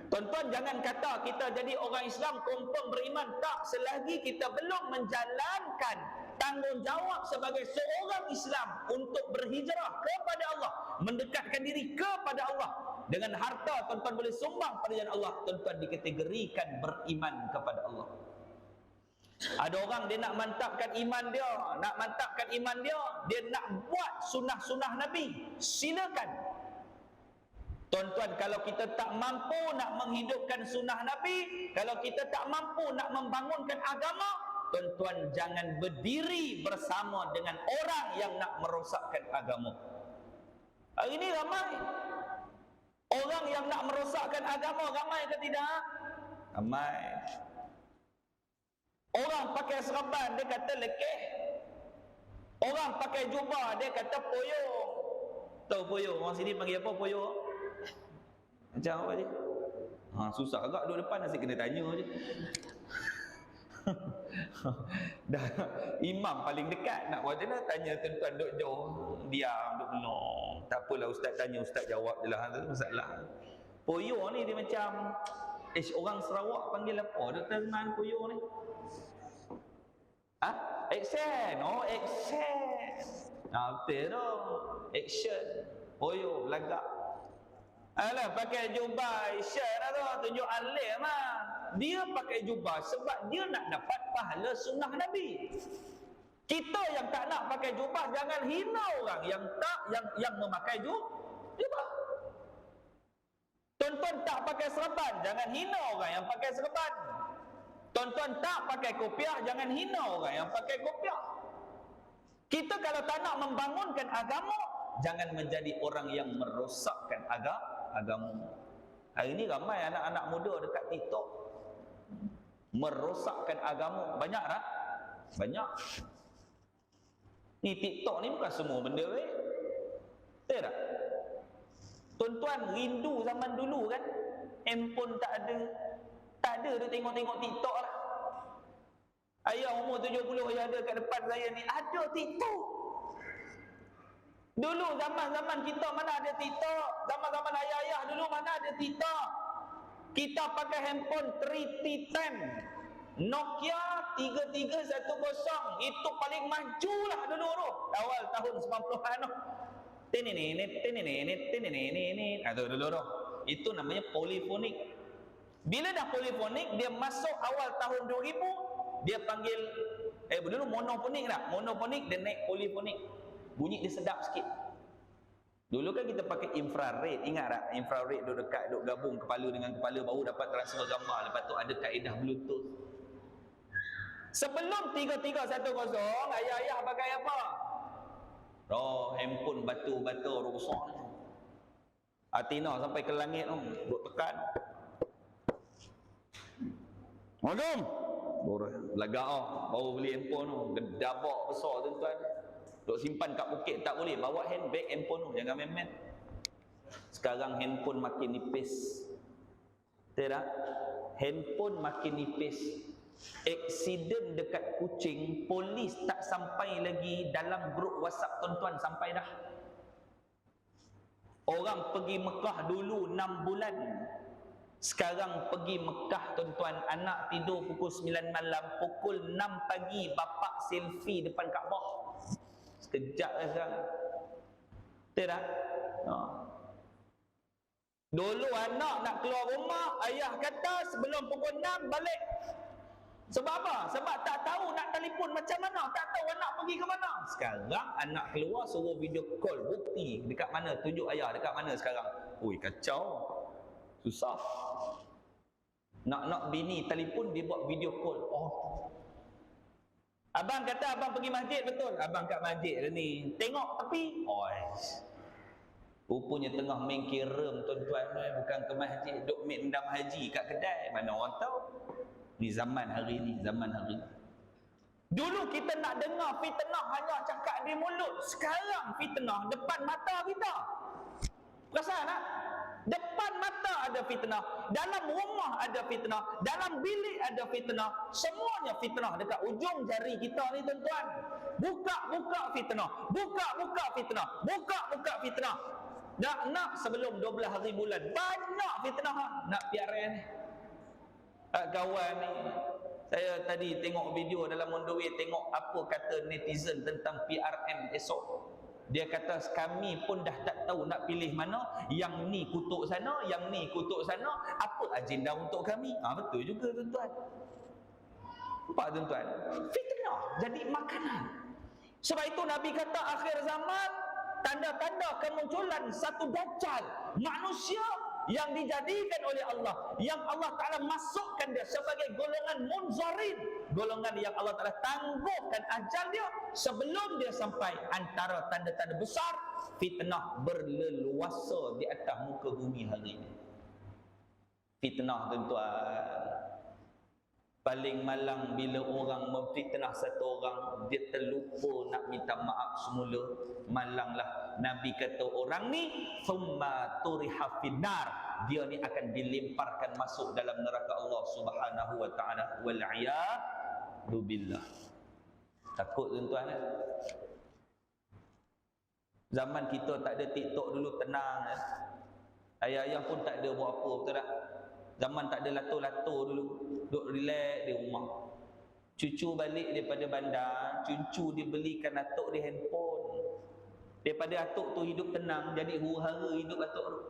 Tuan-tuan, jangan kata kita jadi orang Islam confirm beriman. Tak, selagi kita belum menjalankan tanggungjawab sebagai seorang Islam untuk berhijrah kepada Allah, mendekatkan diri kepada Allah. Dengan harta tuan-tuan boleh sumbang pada jalan Allah, tuan-tuan dikategorikan beriman kepada Allah. Ada orang dia nak mantapkan iman dia, dia nak buat sunnah-sunnah Nabi. Silakan. Tuan-tuan, kalau kita tak mampu nak menghidupkan sunnah Nabi, kalau kita tak mampu nak membangunkan agama, tuan-tuan jangan berdiri bersama dengan orang yang nak merosakkan agama. Hari ini ramai orang yang nak merosakkan agama, ramai ke tidak? Ramai. Orang pakai serban, dia kata lekeh. Orang pakai jubah, dia kata poyo. Tahu poyo? Orang sini panggil apa poyo? Macam apa je? Susah agak duduk depan, nasi kena tanya je. Dah imam paling dekat, nak buat macam mana? Tanya tuan-tuan duduk jauh, diam, duduk menong. Tak apalah ustaz tanya, ustaz jawab je lah. Tak masalah. Poyo ni dia macam orang Sarawak panggil apa? Doktor Azman poyo ni? Action. Oh, action. Betul tu. Action. Poyo, belagak. Alah, pakai jubah action lah tu. Tunjuk alim lah. Dia pakai jubah sebab dia nak dapat pahala sunnah Nabi. Kita yang tak nak pakai jubah, jangan hina orang yang tak yang memakai jubah. Tuan-tuan tak pakai serban, jangan hina orang yang pakai serban. Tuan-tuan tak pakai kopiah, jangan hina orang yang pakai kopiah. Kita kalau tak nak membangunkan agama, jangan menjadi orang yang merosakkan agama. Hari ini ramai anak-anak muda dekat TikTok merosakkan agama. Banyak tak? Banyak. Ni TikTok ni bukan semua benda betul tak? Tuan-tuan rindu zaman dulu kan? Handphone tak ada. Tak ada dia tengok-tengok TikTok lah. Ayah umur 70 yang ada kat depan saya ni ada TikTok. Dulu zaman-zaman kita mana ada TikTok? Zaman-zaman ayah-ayah dulu mana ada TikTok? Kita pakai handphone 3T10 Nokia 3310. Itu paling maju lah dulu tu. Awal tahun 90-an tu. Itu dulu tu. Itu namanya polifonik. Bila dah polifonik, dia masuk awal tahun 2000, dia panggil dulu monofonik tak? Monofonik dia naik polifonik. Bunyi dia sedap sikit. Dulu kan kita pakai infrared, ingat tak? Infrared duduk dekat, duduk gabung kepala dengan kepala baru dapat transfer gambar. Lepas tu ada kaedah Bluetooth. Sebelum 3310, ayah-ayah pakai apa? Handphone batu-batu rosak. Atina sampai ke langit tu, duduk tekan. Madam, belagak baru beli handphone tu, gedabak besar tuan-tuan. Duk simpan kat poket tak boleh, bawa handbag handphone tu, jangan main-main. Sekarang handphone makin nipis. Betul tak? Handphone makin nipis. Aksiden dekat Kuching, polis tak sampai lagi dalam grup WhatsApp tuan-tuan sampai dah. Orang pergi Mekah dulu 6 bulan. Sekarang pergi Mekah tuan-tuan, anak tidur pukul 9 malam, pukul 6 pagi bapak selfie depan Kaabah. Sekejap lah sekarang. Betul tak? Dulu anak nak keluar rumah, ayah kata sebelum pukul 6 balik. Sebab apa? Sebab tak tahu nak telefon macam mana, tak tahu anak pergi ke mana. Sekarang anak keluar suruh video call, bukti dekat mana, tunjuk ayah dekat mana sekarang. Ui, kacau. Susah. Nak bini telefon, dia buat video call. Abang kata abang pergi masjid, betul? Abang kat masjid dah ni. Tengok tepi. Rupanya tengah main kirim tuan-tuan, bukan ke masjid, duk main endam haji kat kedai. Mana orang tahu? Ni zaman hari ni, zaman hari ni. Dulu kita nak dengar fitnah hanya cakap di mulut. Sekarang fitnah depan mata kita. Perasan tak? Depan mata ada fitnah, dalam rumah ada fitnah, dalam bilik ada fitnah. Semuanya fitnah dekat ujung jari kita ni tuan-tuan. Buka fitnah, buka fitnah, buka fitnah. Nak sebelum 12 hari bulan banyak fitnah nak PRN ni. Kawan ni, saya tadi tengok video dalam on the way, tengok apa kata netizen tentang PRN esok. Dia kata kami pun dah tak tahu nak pilih mana, yang ni kutuk sana, yang ni kutuk sana, apa agenda untuk kami. Betul juga tuan-tuan. Nampak tuan-tuan? Fitnah jadi makanan. Sebab itu Nabi kata akhir zaman, tanda-tanda kemunculan satu dajjal, manusia yang dijadikan oleh Allah, yang Allah Ta'ala masukkan dia sebagai golongan munzarin, golongan yang Allah Ta'ala tangguhkan ajal dia sebelum dia sampai. Antara tanda-tanda besar, fitnah berleluasa di atas muka bumi hari ini. Fitnah tuan-tuan, paling malang bila orang memfitnah satu orang, dia terlupa nak minta maaf semula. Malanglah. Nabi kata orang ni thumma turiha finnar, dia ni akan dilemparkan masuk dalam neraka Allah Subhanahu wa taala. Wal iyadu billah. Takut tuan-tuan. Zaman kita tak ada TikTok dulu, tenang. Ayah-ayah pun tak ada buat apa, betul tak? Zaman tak ada lato-lato dulu, duduk relax di rumah. Cucu balik daripada bandar, cucu dibelikan atuk dia handphone. Daripada atuk tu hidup tenang, jadi huru-hara hidup atuk tu.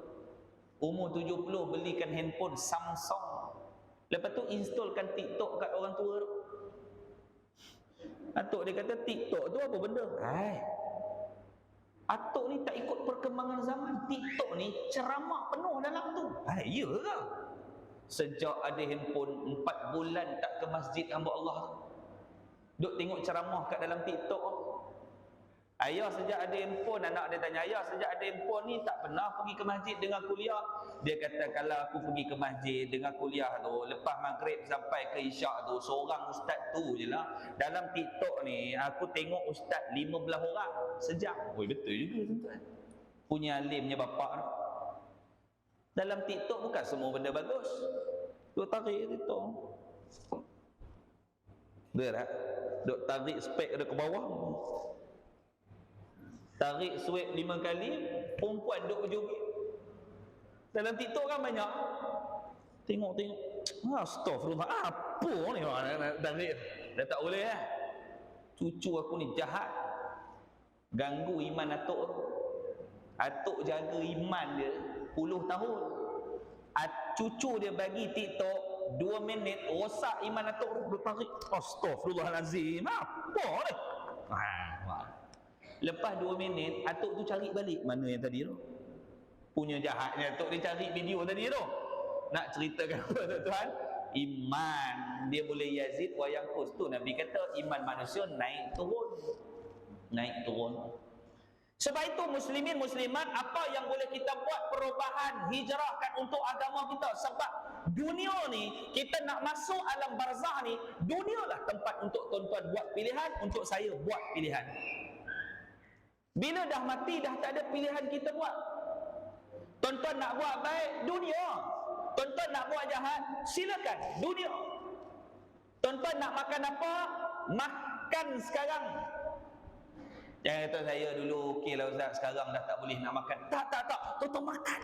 Umur 70 belikan handphone Samsung. Lepas tu installkan TikTok kat orang tua tu. Atuk dia kata TikTok tu apa benda? Atuk ni tak ikut perkembangan zaman. TikTok ni ceramah penuh dalam tu. Ya ke? Sejak ada handphone 4 bulan tak ke masjid hamba Allah tu, duk tengok ceramah kat dalam TikTok. Ayah sejak ada handphone, anak dia tanya, ayah sejak ada handphone ni tak pernah pergi ke masjid dengar kuliah. Dia kata kalau aku pergi ke masjid dengar kuliah tu, lepas maghrib sampai ke isyak tu, seorang ustaz tu je lah. Dalam TikTok ni aku tengok ustaz 15 orang sejam. Betul juga tuan-tuan. Punya alimnya bapak tu. Dalam TikTok bukan semua benda bagus. Duk tarik TikTok. Dia tak? Duk tarik spek dia ke bawah. Tarik swipe 5 kali, perempuan duk berjoget. Dalam TikTok kan banyak. Tengok. Astagfirullah. Apa ni nak tarik? Dah tak boleh lah. Cucu aku ni jahat. Ganggu iman atuk. Atuk jaga iman dia 10 tahun. Cucu dia bagi TikTok 2 minit, rosak iman atuk. Duk tarik. Astagfirullahalazim. Apa ni? Lepas 2 minit, atuk tu cari balik mana yang tadi tu. Punya jahatnya atuk dia cari video tadi tu. Nak ceritakan apa tuan-tuan? Iman dia boleh yazid wa yanqus tu. Nabi kata iman manusia naik turun. Naik turun. Sebab itu muslimin muslimat, apa yang boleh kita buat perubahan, hijrahkan untuk agama kita. Sebab dunia ni, kita nak masuk alam barzah ni, dunia lah tempat untuk tuan-tuan buat pilihan, untuk saya buat pilihan. Bila dah mati, dah tak ada pilihan kita buat. Tuan-tuan nak buat baik, dunia. Tuan-tuan nak buat jahat, silakan, dunia. Tuan-tuan nak makan apa, makan sekarang. Jangan kata saya dulu okey lah Ustaz, sekarang dah tak boleh nak makan. Tak. Tuan-tuan makan.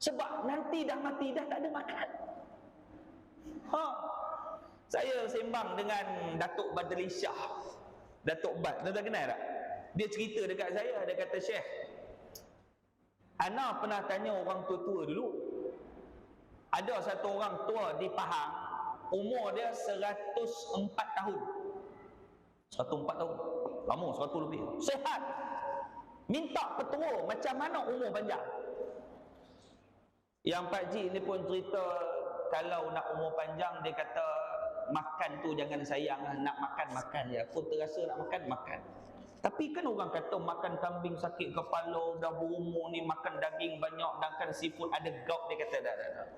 Sebab nanti dah mati, dah tak ada makan. Saya sembang dengan Datuk Badli Shah. Datuk Bad, tuan-tuan kenal tak? Dia cerita dekat saya, dia kata, Syekh, ana pernah tanya orang tua-tua dulu. Ada satu orang tua di Pahang, umur dia 104 tahun. 104 tahun. Lama, 100 lebih. Sehat. Minta petua macam mana umur panjang. Yang Pak Ji ni pun cerita, kalau nak umur panjang, dia kata makan tu jangan sayang, nak makan je. Aku terasa nak makan. Tapi kan orang kata makan kambing sakit kepala, dah berumur ni makan daging banyak, makan seafood ada gout. Dia kata dah.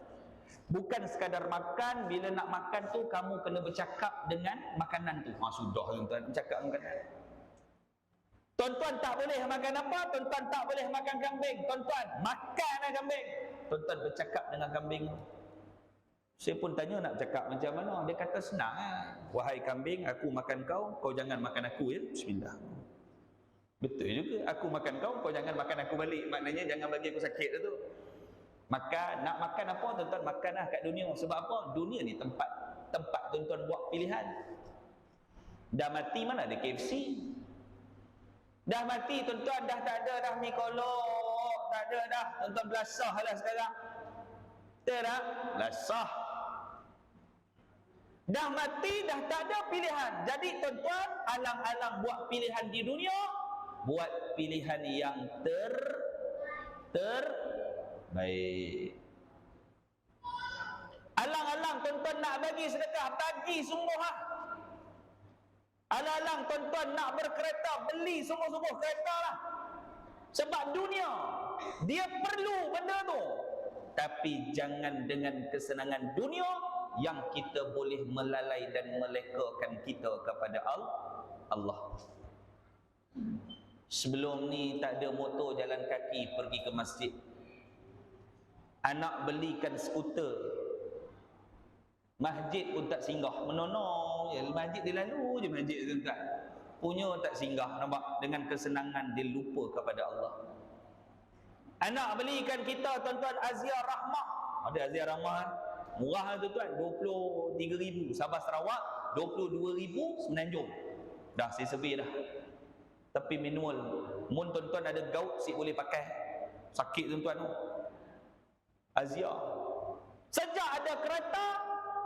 Bukan sekadar makan, bila nak makan tu kamu kena bercakap dengan makanan tu. Sudah tuan-tuan, bercakap dengan makanan. Tuan-tuan tak boleh makan apa? Tuan-tuan tak boleh makan kambing. Tuan-tuan makanlah kambing. Tuan-tuan bercakap dengan kambing. Saya pun tanya nak bercakap macam mana. Dia kata senang lah. Wahai kambing, aku makan kau, kau jangan makan aku ya. Bismillah. Betul juga. Aku makan kau, kau jangan makan aku balik. Maknanya jangan bagi aku sakit tu. Makan, nak makan apa tuan-tuan, makanlah kat dunia. Sebab apa? Dunia ni tempat tuan-tuan buat pilihan. Dah mati mana ada KFC? Dah mati tuan-tuan, dah tak ada dah mi kolok, tak ada dah. Tuan-tuan belasah lah sekarang. Betul tak? Belasah. Dah mati, dah tak ada pilihan. Jadi tuan-tuan, alang-alang buat pilihan di dunia, buat pilihan yang terbaik. Alang-alang tuan-tuan nak bagi sedekah, bagi sungguh lah. Alang-alang tuan-tuan nak berkereta, beli sungguh-sungguh kereta lah. Sebab dunia, dia perlu benda tu. Tapi jangan dengan kesenangan dunia yang kita boleh melalai dan melekakan kita kepada Allah. Sebelum ni tak ada motor, jalan kaki pergi ke masjid. Anak belikan skuter. Masjid pun tak singgah, menonong. Masjid dia lalu je masjid tuan-tuan. Punya tak singgah, nampak? Dengan kesenangan dia lupa kepada Allah. Anak belikan kita tuan-tuan Azia Rahmah. Ada Azia Rahmah murah tuan-tuan, 23,000 Sabah Sarawak, 22,000 Semenanjung. Dah saya survey dah. Tapi manual. Mun tuan-tuan ada gout, si boleh pakai. Sakit tuan-tuan tu. Azia. Sejak ada kereta,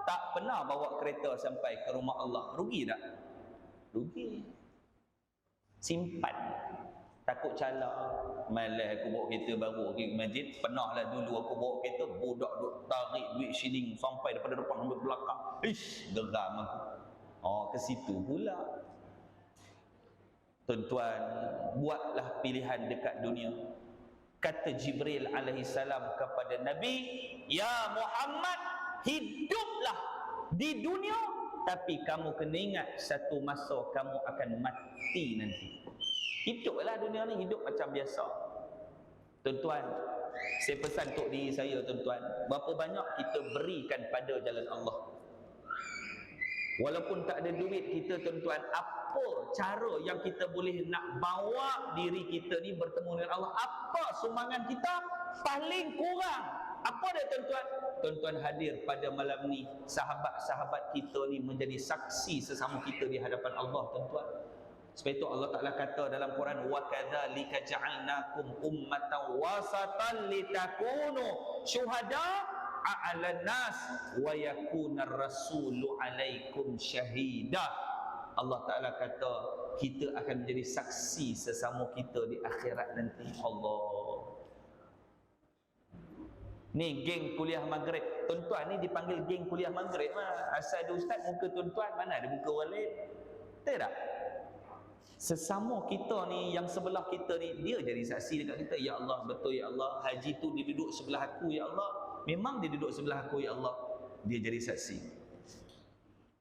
tak pernah bawa kereta sampai ke rumah Allah. Rugi tak? rugi. Simpan. Takut calak. Malas aku bawa kereta baru pergi ke masjid. Pernah lah dulu aku bawa kereta, budak duk tarik duit shilling sampai daripada depan sampai belakang. Ish, geram aku. Oh, ke situ pula. Tuan-tuan, buatlah pilihan dekat dunia. Kata Jibril alaihi salam kepada Nabi, "Ya Muhammad, hiduplah di dunia, tapi kamu kena ingat satu masa kamu akan mati nanti." Hiduplah dunia ni, hidup macam biasa. Tuan-tuan, saya pesan untuk diri saya, tuan-tuan, berapa banyak kita berikan pada jalan Allah. Walaupun tak ada duit kita, tuan-tuan, apa cara yang kita boleh nak bawa diri kita ni bertemu dengan Allah? Apa sumbangan kita? Paling kurang apa dia, tuan-tuan? Tuan-tuan hadir pada malam ni, sahabat-sahabat kita ni menjadi saksi sesama kita di hadapan Allah, tuan-tuan. Sebab itu Allah Ta'ala kata dalam Quran, wa kadzalika ja'alnakum ummatan wasatan litakunu syuhada 'alan nas wa yakuna ar-rasulu 'alaikum syahida. Allah Ta'ala kata kita akan menjadi saksi sesama kita di akhirat nanti. Allah. Ni geng kuliah maghrib. Tuan-tuan ni dipanggil geng kuliah maghrib. Asal ada ustaz muka tuan-tuan, mana ada muka orang lain? Betul tak? Sesama kita ni, yang sebelah kita ni, dia jadi saksi dekat kita. Ya Allah, betul ya Allah, haji tu dia duduk sebelah aku ya Allah. Memang dia duduk sebelah aku ya Allah. Dia jadi saksi.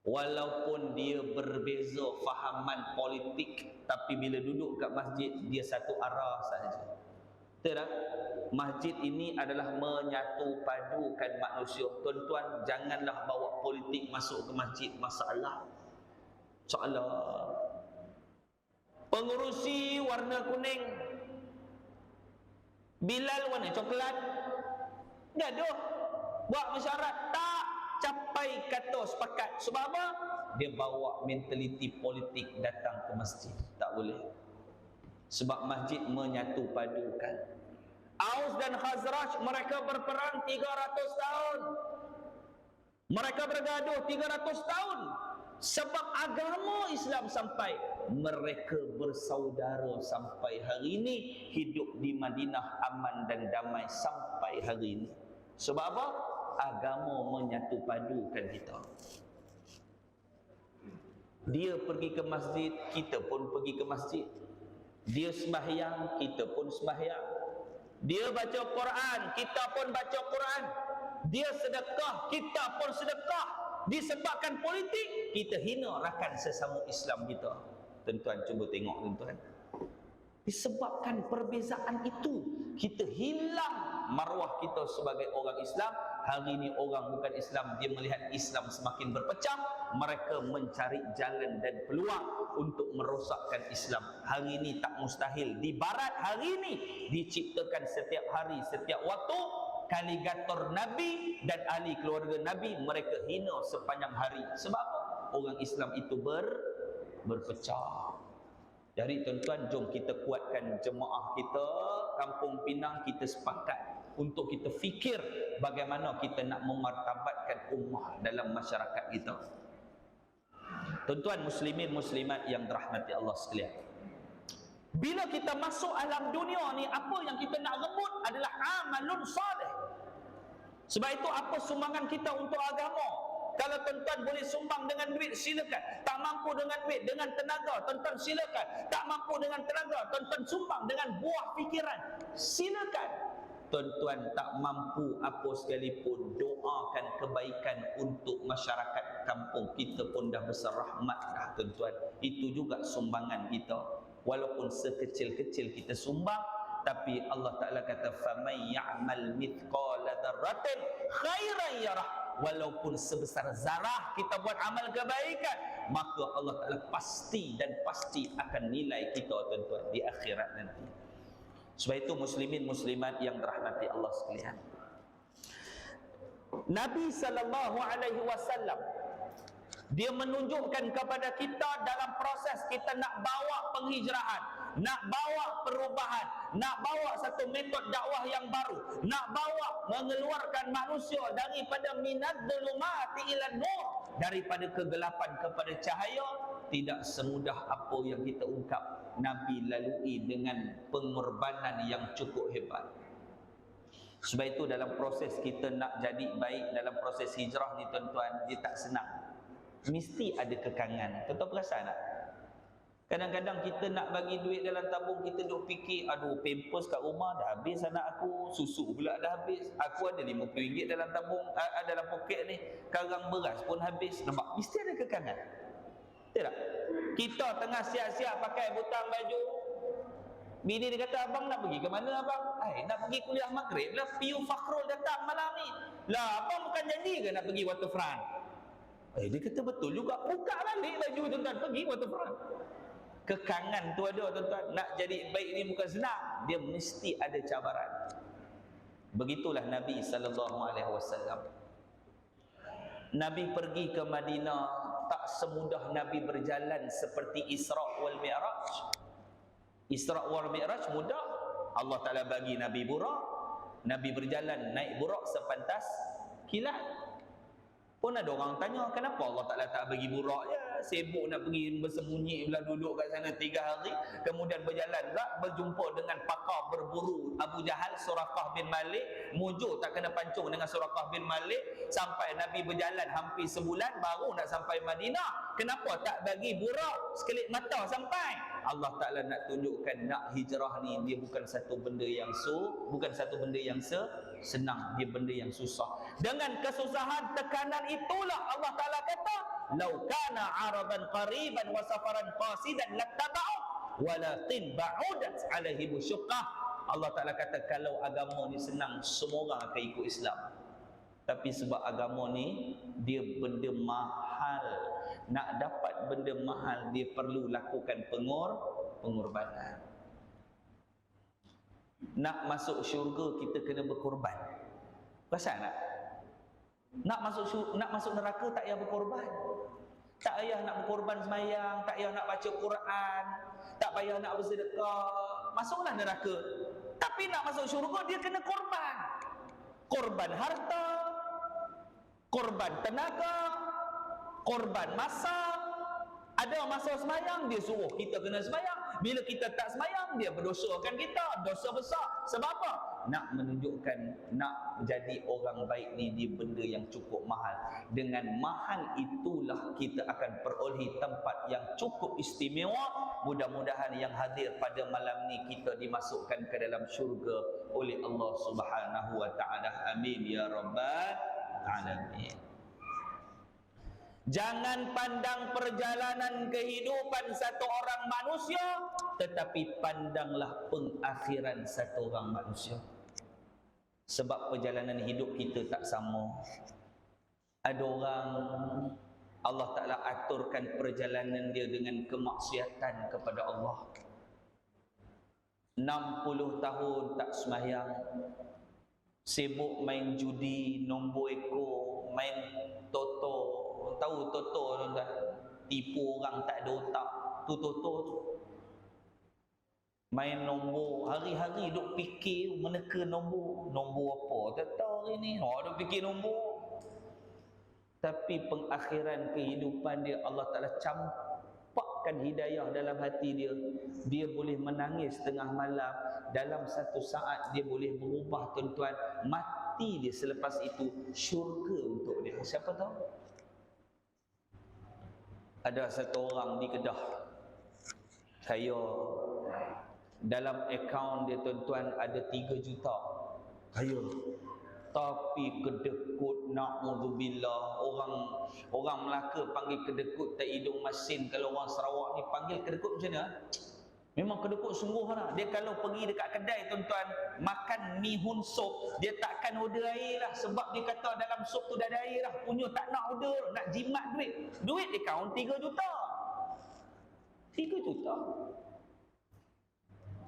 Walaupun dia berbeza fahaman politik, tapi bila duduk kat masjid, dia satu arah sahaja. Betul tak? Masjid ini adalah menyatu padukan manusia. Tuan-tuan, janganlah bawa politik masuk ke masjid. Masalah. Pengurusi warna kuning, Bilal warna coklat, gaduh, buat mesyuarat, tak capai kata sepakat. Sebab apa? Dia bawa mentaliti politik datang ke masjid. Tak boleh. Sebab masjid menyatu padukan. Aus dan Khazraj, mereka berperang 300 tahun. Mereka bergaduh 300 tahun. Sebab agama Islam sampai mereka bersaudara sampai hari ini, hidup di Madinah aman dan damai sampai hari ini. Sebab apa? Agama menyatu padukan kita. Dia pergi ke masjid, kita pun pergi ke masjid. Dia sembahyang, kita pun sembahyang. Dia baca Quran, kita pun baca Quran. Dia sedekah, kita pun sedekah. Disebabkan politik, kita hina rakan sesama Islam kita. Tuan-tuan, cuba tengok, tuan-tuan. Disebabkan perbezaan itu, kita hilang maruah kita sebagai orang Islam. Hari ini orang bukan Islam, dia melihat Islam semakin berpecah. Mereka mencari jalan dan peluang untuk merosakkan Islam. Hari ini tak mustahil. Di Barat hari ini diciptakan setiap hari, setiap waktu, kaligator Nabi dan ahli keluarga Nabi mereka hina sepanjang hari. Sebab apa? Orang Islam itu berpecah. Jadi tuan-tuan, jom kita kuatkan jemaah kita, Kampung Pinang. Kita sepakat untuk kita fikir bagaimana kita nak memartabatkan ummah dalam masyarakat kita. Tuan-tuan muslimin muslimat yang dirahmati Allah sekalian, bila kita masuk alam dunia ni, apa yang kita nak rebut adalah amalun salih. Sebab itu apa sumbangan kita untuk agama? Kalau tuan-tuan boleh sumbang dengan duit, silakan. Tak mampu dengan duit, dengan tenaga, tuan-tuan silakan. Tak mampu dengan tenaga, tuan-tuan sumbang dengan buah fikiran, silakan. Tuan-tuan tak mampu apa sekalipun, doakan kebaikan untuk masyarakat kampung kita pun dah besar rahmat dah, tuan-tuan. Itu juga sumbangan kita. Walaupun sekecil-kecil kita sumbang, tapi Allah Ta'ala kata faman ya'mal mithqala dzarratin khairan yarah. Walaupun sebesar zarah kita buat amal kebaikan, maka Allah Ta'ala pasti dan pasti akan nilai kita, tuan-tuan, di akhirat nanti. Sebab itu muslimin muslimat yang dirahmati Allah sekalian, Nabi sallallahu alaihi wasallam dia menunjukkan kepada kita dalam proses kita nak bawa penghijrahan, nak bawa perubahan, nak bawa satu metod dakwah yang baru, nak bawa mengeluarkan manusia daripada minad dhulumati ila nur, daripada kegelapan kepada cahaya, tidak semudah apa yang kita ungkap. Nabi lalui dengan pengorbanan yang cukup hebat. Sebab itu dalam proses kita nak jadi baik, dalam proses hijrah ni tuan-tuan, dia tak senang. Mesti ada kekangan. Tuan-tuan perasan tak? Kadang-kadang kita nak bagi duit dalam tabung, kita duk fikir, aduh pampers kat rumah dah habis anak aku, susu pula dah habis, aku ada RM50 dalam tabung, dalam poket ni, karang beras pun habis. Nampak? Mesti ada kekangan. Betul tak? Kita tengah siap-siap pakai butang baju, bini dia kata, abang nak pergi ke mana abang? Nak pergi kuliah maghrib lah, Piu Fakhrul datang malam ni. Lah abang bukan janji ke nak pergi waterfront? Dia kata betul juga, buka balik baju tuan-tuan, pergi waterfront. Kekangan tu ada tuan-tuan. Nak jadi baik ni bukan senang, dia mesti ada cabaran. Begitulah Nabi SAW. Nabi pergi ke Madinah, tak semudah Nabi berjalan seperti Isra' wal Mi'raj. Isra' wal Mi'raj mudah, Allah Ta'ala bagi Nabi burak, Nabi berjalan naik burak sepantas kilat. Pun ada orang tanya, kenapa Allah Ta'ala tak bagi burak je? Sibuk nak pergi bersembunyi belah duduk kat sana 3 hari, kemudian berjalan pula berjumpa dengan pakar berburu Abu Jahal, Suraqah bin Malik, mujur tak kena pancung dengan Suraqah bin Malik, sampai Nabi berjalan hampir sebulan baru nak sampai Madinah. Kenapa tak bagi burak sekelip mata sampai? Allah Ta'ala nak tunjukkan, nak hijrah ni dia bukan satu benda yang bukan satu benda yang senang, dia benda yang susah. Dengan kesusahan, tekanan itulah Allah Ta'ala kata, "Lau kana 'aradan qariban wa safaran qasidan lattaba'u walakin ba'udat 'alaihi musyaqqah." Allah Ta'ala kata, kalau agama ni senang, semua orang akan ikut Islam. Tapi sebab agama ni dia benda mahal. Nak dapat benda mahal, dia perlu lakukan pengorbanan. Nak masuk syurga, kita kena berkorban. Perasan tak? Nak masuk neraka tak payah berkorban. Tak payah nak berkorban sembahyang, tak payah nak baca Quran, tak payah nak bersedekah, masuklah neraka. Tapi nak masuk syurga, dia kena korban. Korban harta, korban tenaga, korban masa. Ada masa sembahyang, dia suruh kita kena sembahyang. Bila kita tak sembahyang, dia berdosakan kita, dosa besar. Sebab apa? Nak menunjukkan, nak jadi orang baik ni dia benda yang cukup mahal. Dengan mahal itulah kita akan perolehi tempat yang cukup istimewa. Mudah-mudahan yang hadir pada malam ni kita dimasukkan ke dalam syurga oleh Allah Subhanahu wa taala. Amin ya rabbal alamin. Jangan pandang perjalanan kehidupan satu orang manusia, tetapi pandanglah pengakhiran satu orang manusia. Sebab perjalanan hidup kita tak sama. Ada orang Allah Ta'ala aturkan perjalanan dia dengan kemaksiatan kepada Allah. 60 tahun tak sembahyang, sibuk main judi, nombor ekor, main toto. Tahu toto tuan-tuan, tipu orang tak ada otak, tu toto tu. Main nombor, hari-hari duk fikir meneka nombor apa tak tahu hari ni, duk fikir nombor. Tapi pengakhiran kehidupan dia, Allah Ta'ala campakkan hidayah dalam hati dia. Dia boleh menangis tengah malam, dalam satu saat dia boleh berubah tuan-tuan, mati dia selepas itu syurga untuk dia. Siapa tahu? Ada satu orang di Kedah, saya dalam akaun dia tuan-tuan ada 3 juta kaya, tapi kedekut, na'udzubillah. Orang Melaka panggil kedekut tak hidung masin. Kalau orang Sarawak ni panggil kedekut macam mana? Memang kedekut sungguh lah. Dia kalau pergi dekat kedai tuan-tuan, makan mihun sup, dia takkan order air lah. Sebab dia kata dalam sup tu dah ada air lah. Punya tak nak order, nak jimat duit. Duit dia kaun 3 juta. 3 juta.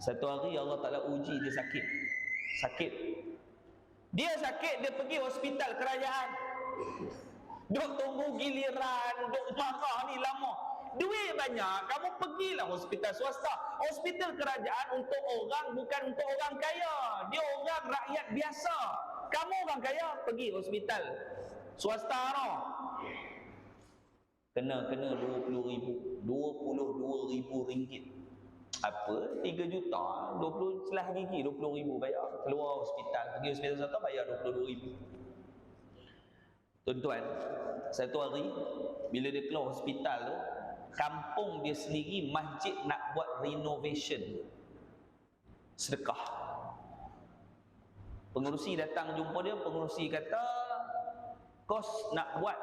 Satu hari Allah Ta'ala uji dia sakit. Dia sakit, dia pergi hospital kerajaan. Duk tunggu giliran, duk marah ni lama. Duit banyak, kamu pergilah hospital swasta. Hospital kerajaan untuk orang, bukan untuk orang kaya. Dia orang rakyat biasa. Kamu orang kaya, pergi hospital swasta no. Kena 22,000 ringgit. Apa? 3 juta, 20 selah gigi 20,000 bayar. Keluar hospital, pergi hospital swasta bayar 22,000. Tuan-tuan, satu hari bila dia keluar hospital tu, kampung dia sendiri masjid nak buat renovation. Sedekah. Pengerusi datang jumpa dia, pengerusi kata kos nak buat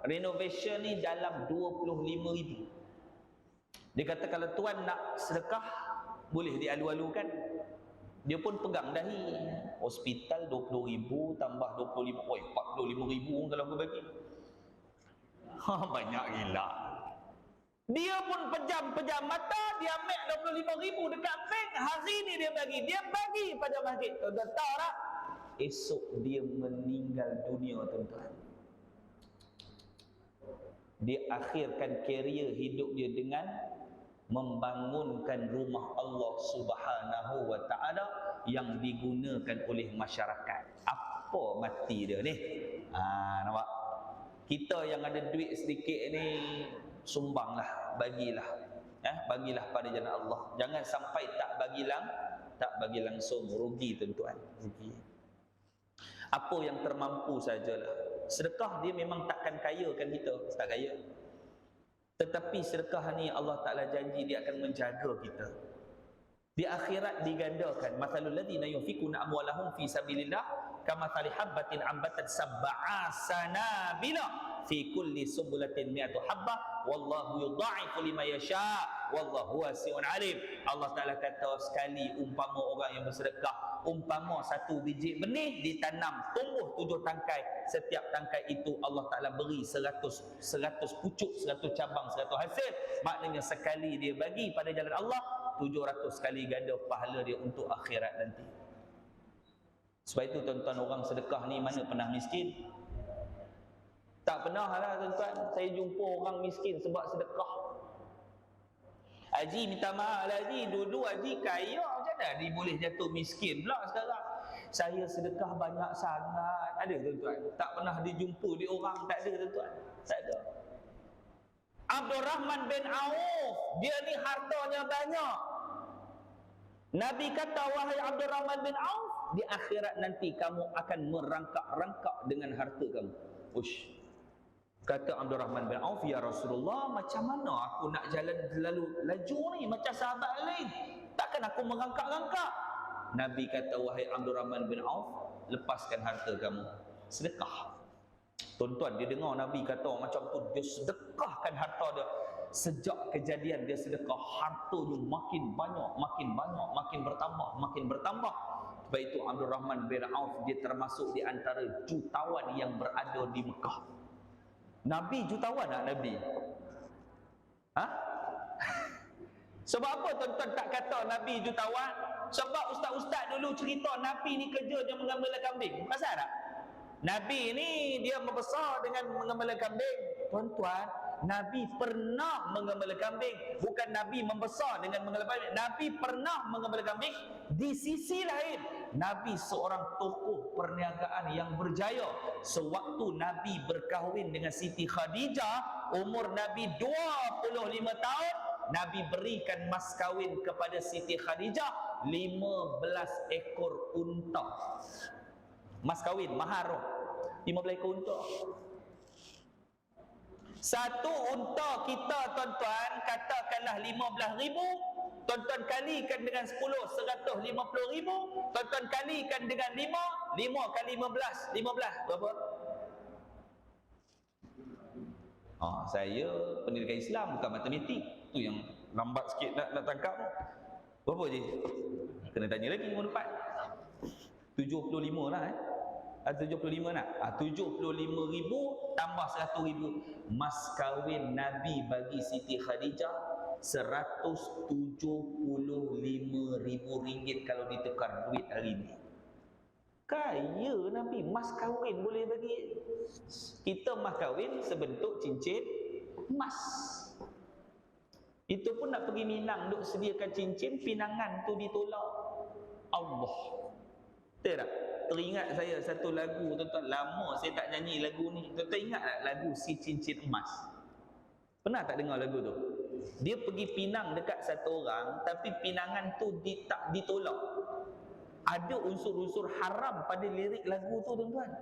renovation ni dalam 25,000. Dia kata kalau tuan nak sedekah boleh dialu-alukan. Dia pun pegang dahi. Hospital 20,000 tambah 25, 45,000 kalau aku bagi. Banyak gila. Dia pun pejam mata, dia ambil 25,000 dekat bank. Hari ni dia bagi pada masjid. Tuan-tuan tahu tak? Esok dia meninggal dunia, tuan-tuan. Dia akhirkan karier hidup dia dengan membangunkan rumah Allah Subhanahu wa taala yang digunakan oleh masyarakat. Apa mati dia ni? Nampak? Kita yang ada duit sedikit ni sumbanglah, bagilah. Bagilah pada jalan Allah. Jangan sampai tak bagi langsung, rugi tuan-tuan, rugi. Apa yang termampu sajalah. Sedekah dia memang takkan kayakan kita, tak kaya. Tetapi sedekah ni Allah Ta'ala janji dia akan menjaga kita. Di akhirat digandakan. Mathalul ladzina yunfikuna amwalahum fi sabilillah kamathali habbatin ambatat sab'a sanabila fi kulli sumbulatin mi'atu habbah wallahu yudha'ifu liman yasha wallahu wasi'un alim. Allah Ta'ala kata sekali umpama orang yang bersedekah, umpama satu biji benih ditanam, tumbuh 7 tangkai. Setiap tangkai itu Allah Ta'ala beri 100 pucuk, 100 cabang, 100 hasil. Maknanya sekali dia bagi pada jalan Allah, 700 kali ganda pahala dia untuk akhirat nanti. Sebab itu tuan-tuan, orang sedekah ni mana pernah miskin? Tak pernah lah tuan-tuan. Saya jumpa orang miskin sebab sedekah. Haji minta maaf lah Haji, dulu Haji kaya, macam mana dia boleh jatuh miskin pula sekarang? Saya sedekah banyak sangat. Ada tuan-tuan? Tak pernah dijumpa di orang, tak ada tuan-tuan. Tak ada. Abdul Rahman bin Auf, dia ni hartanya banyak. Nabi kata, wahai Abdul Rahman bin Auf, di akhirat nanti kamu akan merangkak-rangkak dengan harta kamu. Ush. Kata Abdul Rahman bin Auf, ya Rasulullah, macam mana aku nak jalan lalu laju ni macam sahabat lain? Takkan aku merangkak-rangkak? Nabi kata, wahai Abdul Rahman bin Auf, lepaskan harta kamu, sedekah. Tuan-tuan, dia dengar Nabi kata macam tu, dia sedekahkan harta dia. Sejak kejadian dia sedekah, hartanya makin banyak, makin bertambah. Sebab itu Abdul Rahman bin Auf dia termasuk di antara jutawan yang berada di Mekah. Nabi jutawan tak Nabi? Sebab apa tuan-tuan tak kata Nabi jutawan? Sebab ustaz-ustaz dulu cerita Nabi ni kerja dia mengembala kambing. Pasal tak? Nabi ni dia membesar dengan mengembala kambing. Tuan-tuan, Nabi pernah mengembala kambing. Bukan Nabi membesar dengan mengembala kambing. Nabi pernah mengembala kambing. Di sisi lain, Nabi seorang tokoh perniagaan yang berjaya. Sewaktu Nabi berkahwin dengan Siti Khadijah, umur Nabi 25 tahun, Nabi berikan mas kahwin kepada Siti Khadijah 15 ekor unta. Mas kahwin, mahar 15 ekor unta. Satu unta kita tuan-tuan, katakanlah 15,000, tuan-tuan kalikan dengan 10, 150,000, tuan-tuan kalikan dengan 5 kali 15 berapa? Saya pendidikan Islam bukan matematik. Tu yang lambat sikit nak tangkap. Berapa je? Kena tanya lagi minggu depan. 75 lah 75 nak? 75,000 tambah 100,000. Mas kahwin Nabi bagi Siti Khadijah 175,000 ringgit kalau ditukar duit hari ni. Kaya Nabi, mas kahwin boleh bagi. Kita mas kahwin sebentuk cincin emas. Itu pun nak pergi Minang, duk sediakan cincin, pinangan tu ditolak. Allah. Betul tak? Teringat saya satu lagu, tuan-tuan, lama saya tak nyanyi lagu ni. Tuan-tuan ingat tak lagu Si Cincin Emas? Pernah tak dengar lagu tu? Dia pergi pinang dekat satu orang, tapi pinangan tu tak ditolak. Ada unsur-unsur haram pada lirik lagu tu, tuan-tuan.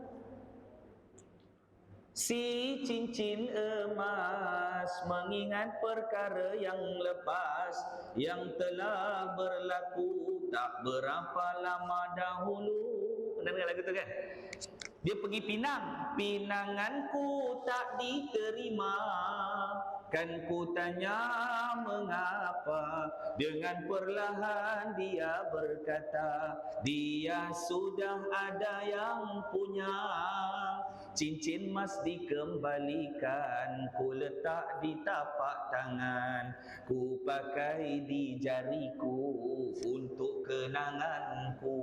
Si cincin emas mengingat perkara yang lepas, yang telah berlaku tak berapa lama dahulu. Pernah dengar lagu tu kan? Dia pergi pinang, pinanganku tak diterima. Kan ku tanya mengapa, dengan perlahan dia berkata, dia sudah ada yang punya. Cincin emas dikembalikan, ku letak di tapak tangan, ku pakai di jariku untuk kenanganku.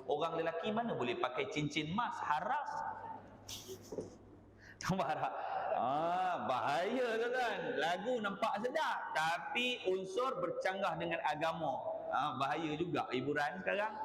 Orang lelaki mana boleh pakai cincin emas? Haram. Nampak tak? Bahaya tuan-tuan. Lagu nampak sedap, tapi unsur bercanggah dengan agama. Bahaya juga hiburan sekarang.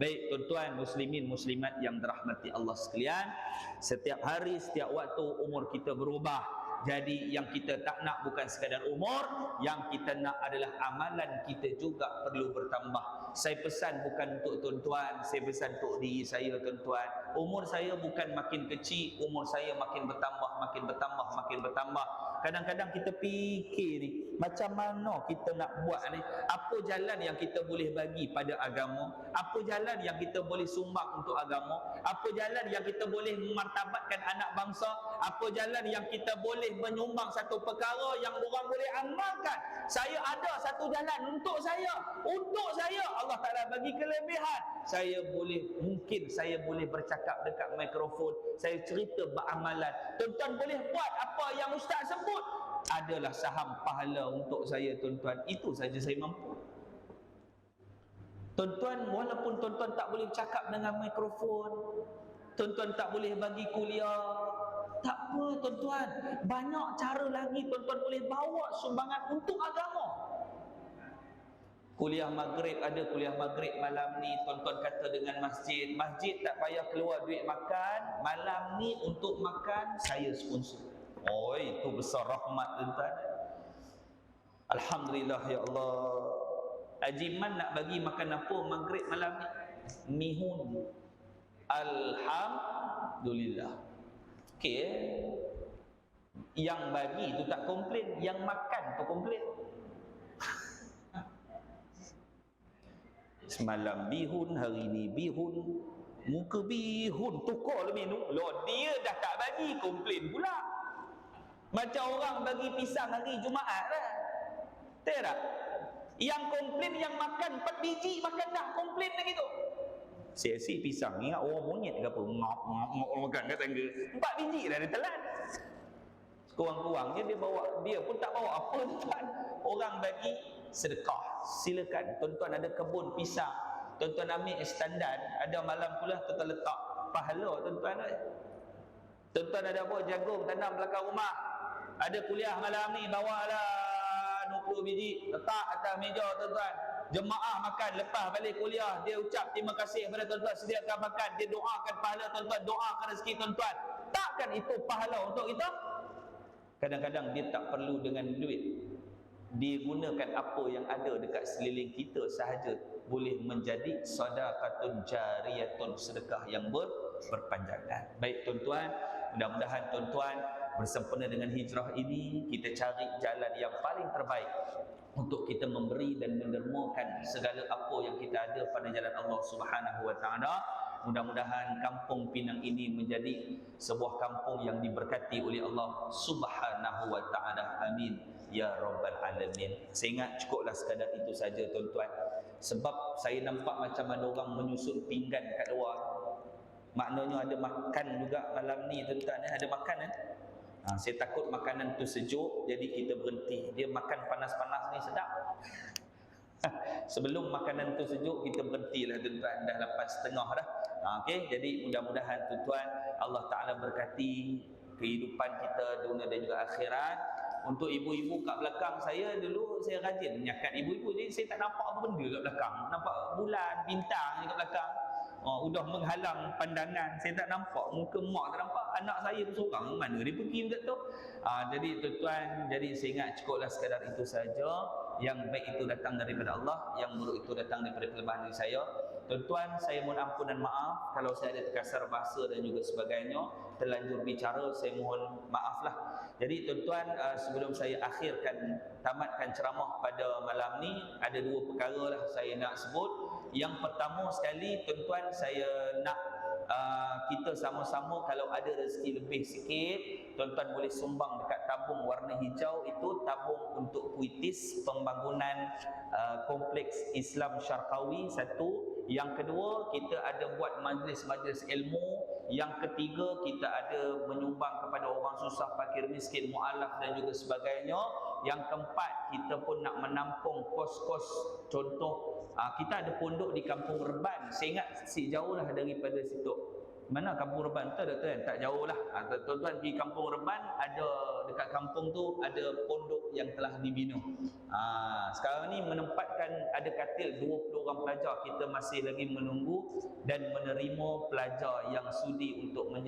Baik tuan-tuan muslimin muslimat yang dirahmati Allah sekalian, setiap hari setiap waktu umur kita berubah. Jadi yang kita tak nak bukan sekadar umur, yang kita nak adalah amalan kita juga perlu bertambah. Saya pesan bukan untuk tuan-tuan, saya pesan untuk diri saya tuan-tuan. Umur saya bukan makin kecil, umur saya makin bertambah, makin bertambah, makin bertambah. Kadang-kadang kita fikir ni, macam mana kita nak buat ni? Apa jalan yang kita boleh bagi pada agama? Apa jalan yang kita boleh sumbang untuk agama? Apa jalan yang kita boleh memartabatkan anak bangsa? Apa jalan yang kita boleh menyumbang satu perkara yang orang boleh amalkan? Saya ada satu jalan untuk saya. Untuk saya Allah Ta'ala bagi kelebihan. Mungkin saya boleh bercakap dekat mikrofon, saya cerita beramalan. Tuan-tuan boleh buat apa yang ustaz sebut, adalah saham pahala untuk saya tuan-tuan. Itu saja saya mampu. Tuan-tuan, walaupun tuan-tuan tak boleh cakap dengan mikrofon, tuan-tuan tak boleh bagi kuliah, tak apa tuan-tuan, banyak cara lagi tuan-tuan boleh bawa sumbangan untuk agama. Kuliah maghrib, ada kuliah maghrib malam ni, tuan-tuan kata dengan masjid, masjid tak payah keluar duit makan, malam ni untuk makan saya sponsor. Oh, itu besar rahmat tuan-tuan. Alhamdulillah ya Allah. Haji Man nak bagi makan apa maghrib malam ni? Mihun. Alhamdulillah. Okey. Yang bagi tu tak komplain, yang makan tu komplain. Semalam bihun, hari ni bihun, muka bihun, tukar lebih nu. Loh, dia dah tak bagi, komplain pula. Macam orang bagi pisang hari Jumaat lah. Tahu tak? Yang komplain yang makan 4 biji makan dah, komplain lagi tu. Sia-sia pisang ni orang monyet ke apa? Ngap makan kat tangga. 4 biji dah dia telan. Kurang-kurangnya dia pun tak bawa apa tuan. Orang bagi sedekah. Silakan tuan-tuan ada kebun pisang, tuan-tuan ambil standar, ada malam pula tuan-tuan letak pahala tuan-tuan. Tuan-tuan ada buah jagung tanam belakang rumah, ada kuliah malam ni, bawalah 20 biji letak atas meja tuan-tuan. Jemaah makan lepas balik kuliah, dia ucap terima kasih kepada tuan-tuan sediakan makan, dia doakan pahala tuan-tuan, doakan rezeki tuan-tuan. Takkan itu pahala untuk kita? Kadang-kadang dia tak perlu dengan duit, dia gunakan apa yang ada dekat seliling kita sahaja boleh menjadi sedekahun jariyatun, sedekah yang berpanjangan. Baik tuan-tuan, mudah-mudahan tuan-tuan bersempena dengan hijrah ini kita cari jalan yang paling terbaik untuk kita memberi dan mendermakan segala apa yang kita ada pada jalan Allah Subhanahu wa taala. Mudah-mudahan kampung Pinang ini menjadi sebuah kampung yang diberkati oleh Allah Subhanahu wa taala. Amin ya rabbal alamin. Saya ingat cukuplah sekadar itu saja tuan-tuan. Sebab saya nampak macam ada orang menyusun pinggan kat luar. Maknanya ada makan juga malam ni tuan-tuan, ada makan saya takut makanan tu sejuk, jadi kita berhenti. Dia makan panas-panas ni sedap. Sebelum makanan tu sejuk kita berhentilah tuan-tuan, dah 8.30 dah. Okey, jadi mudah-mudahan tuan-tuan Allah Taala berkati kehidupan kita dunia dan juga akhirat. Untuk ibu-ibu kat belakang saya dulu, saya rajin menyakat ibu-ibu, jadi saya tak nampak apa benda kat belakang. Nampak bulan, bintang kat belakang. Udah menghalang pandangan, saya tak nampak, muka mak tak nampak, anak saya tu seorang, mana dia pergi dekat tu. Jadi tuan-tuan, jadi saya ingat cukuplah sekadar itu saja. Yang baik itu datang daripada Allah, yang buruk itu datang daripada kelemahan diri saya. Tuan-tuan, saya mohon ampun dan maaf kalau saya ada terkasar bahasa dan juga sebagainya, terlanjur bicara, saya mohon maaflah. Jadi tuan-tuan, sebelum saya tamatkan ceramah pada malam ni, ada dua perkara lah saya nak sebut. Yang pertama sekali, tuan-tuan, saya nak kita sama-sama kalau ada rezeki lebih sikit, tuan-tuan boleh sumbang dekat tabung warna hijau itu, tabung untuk puitis pembangunan kompleks Islam Syarqawi, satu. Yang kedua, kita ada buat majlis-majlis ilmu. Yang ketiga, kita ada menyumbang kepada orang susah, fakir, miskin, mu'alaf dan juga sebagainya. Yang keempat, kita pun nak menampung kos-kos. Contoh, kita ada pondok di Kampung Reban. Saya ingat jauh lah daripada situ. Mana Kampung Reban tu, tuan? Tak jauh lah. Tuan-tuan pergi Kampung Reban, ada dekat kampung tu ada pondok yang telah dibina. Sekarang ni menempatkan ada katil 20 orang pelajar. Kita masih lagi menunggu dan menerima pelajar yang sudi untuk bukan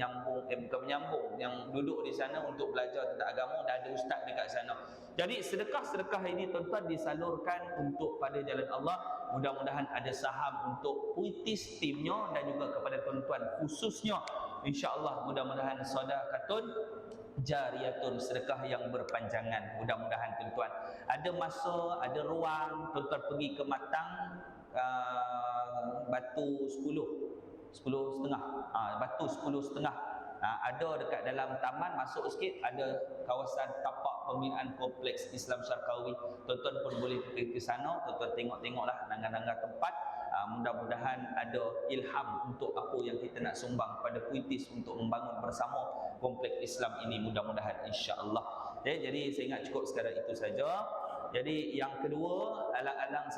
menyambung, yang duduk di sana untuk belajar tentang agama, dan ada ustaz dekat sana. Jadi sedekah-sedekah ini tuan-tuan disalurkan untuk pada jalan Allah. Mudah-mudahan ada saham untuk puitis timnya dan juga kepada tuan-tuan khususnya, insya-Allah mudah-mudahan sedekatun jariyatun, sedekah yang berpanjangan. Mudah-mudahan tuan-tuan ada masa, ada ruang, tuan-tuan pergi ke Matang, Batu 10.5, Batu 10.5. Ada dekat dalam taman, masuk sikit ada kawasan tapak pembinaan kompleks Islam Syarqawi. Tuan-tuan pun boleh pergi ke sana, tuan-tuan tengok-tengoklah nangga-nangga tempat. Mudah-mudahan ada ilham untuk apa yang kita nak sumbang pada puitis untuk membangun bersama kompleks Islam ini, mudah-mudahan insya-Allah. Jadi saya ingat cukup sekadar itu saja. Jadi yang kedua, alang-alang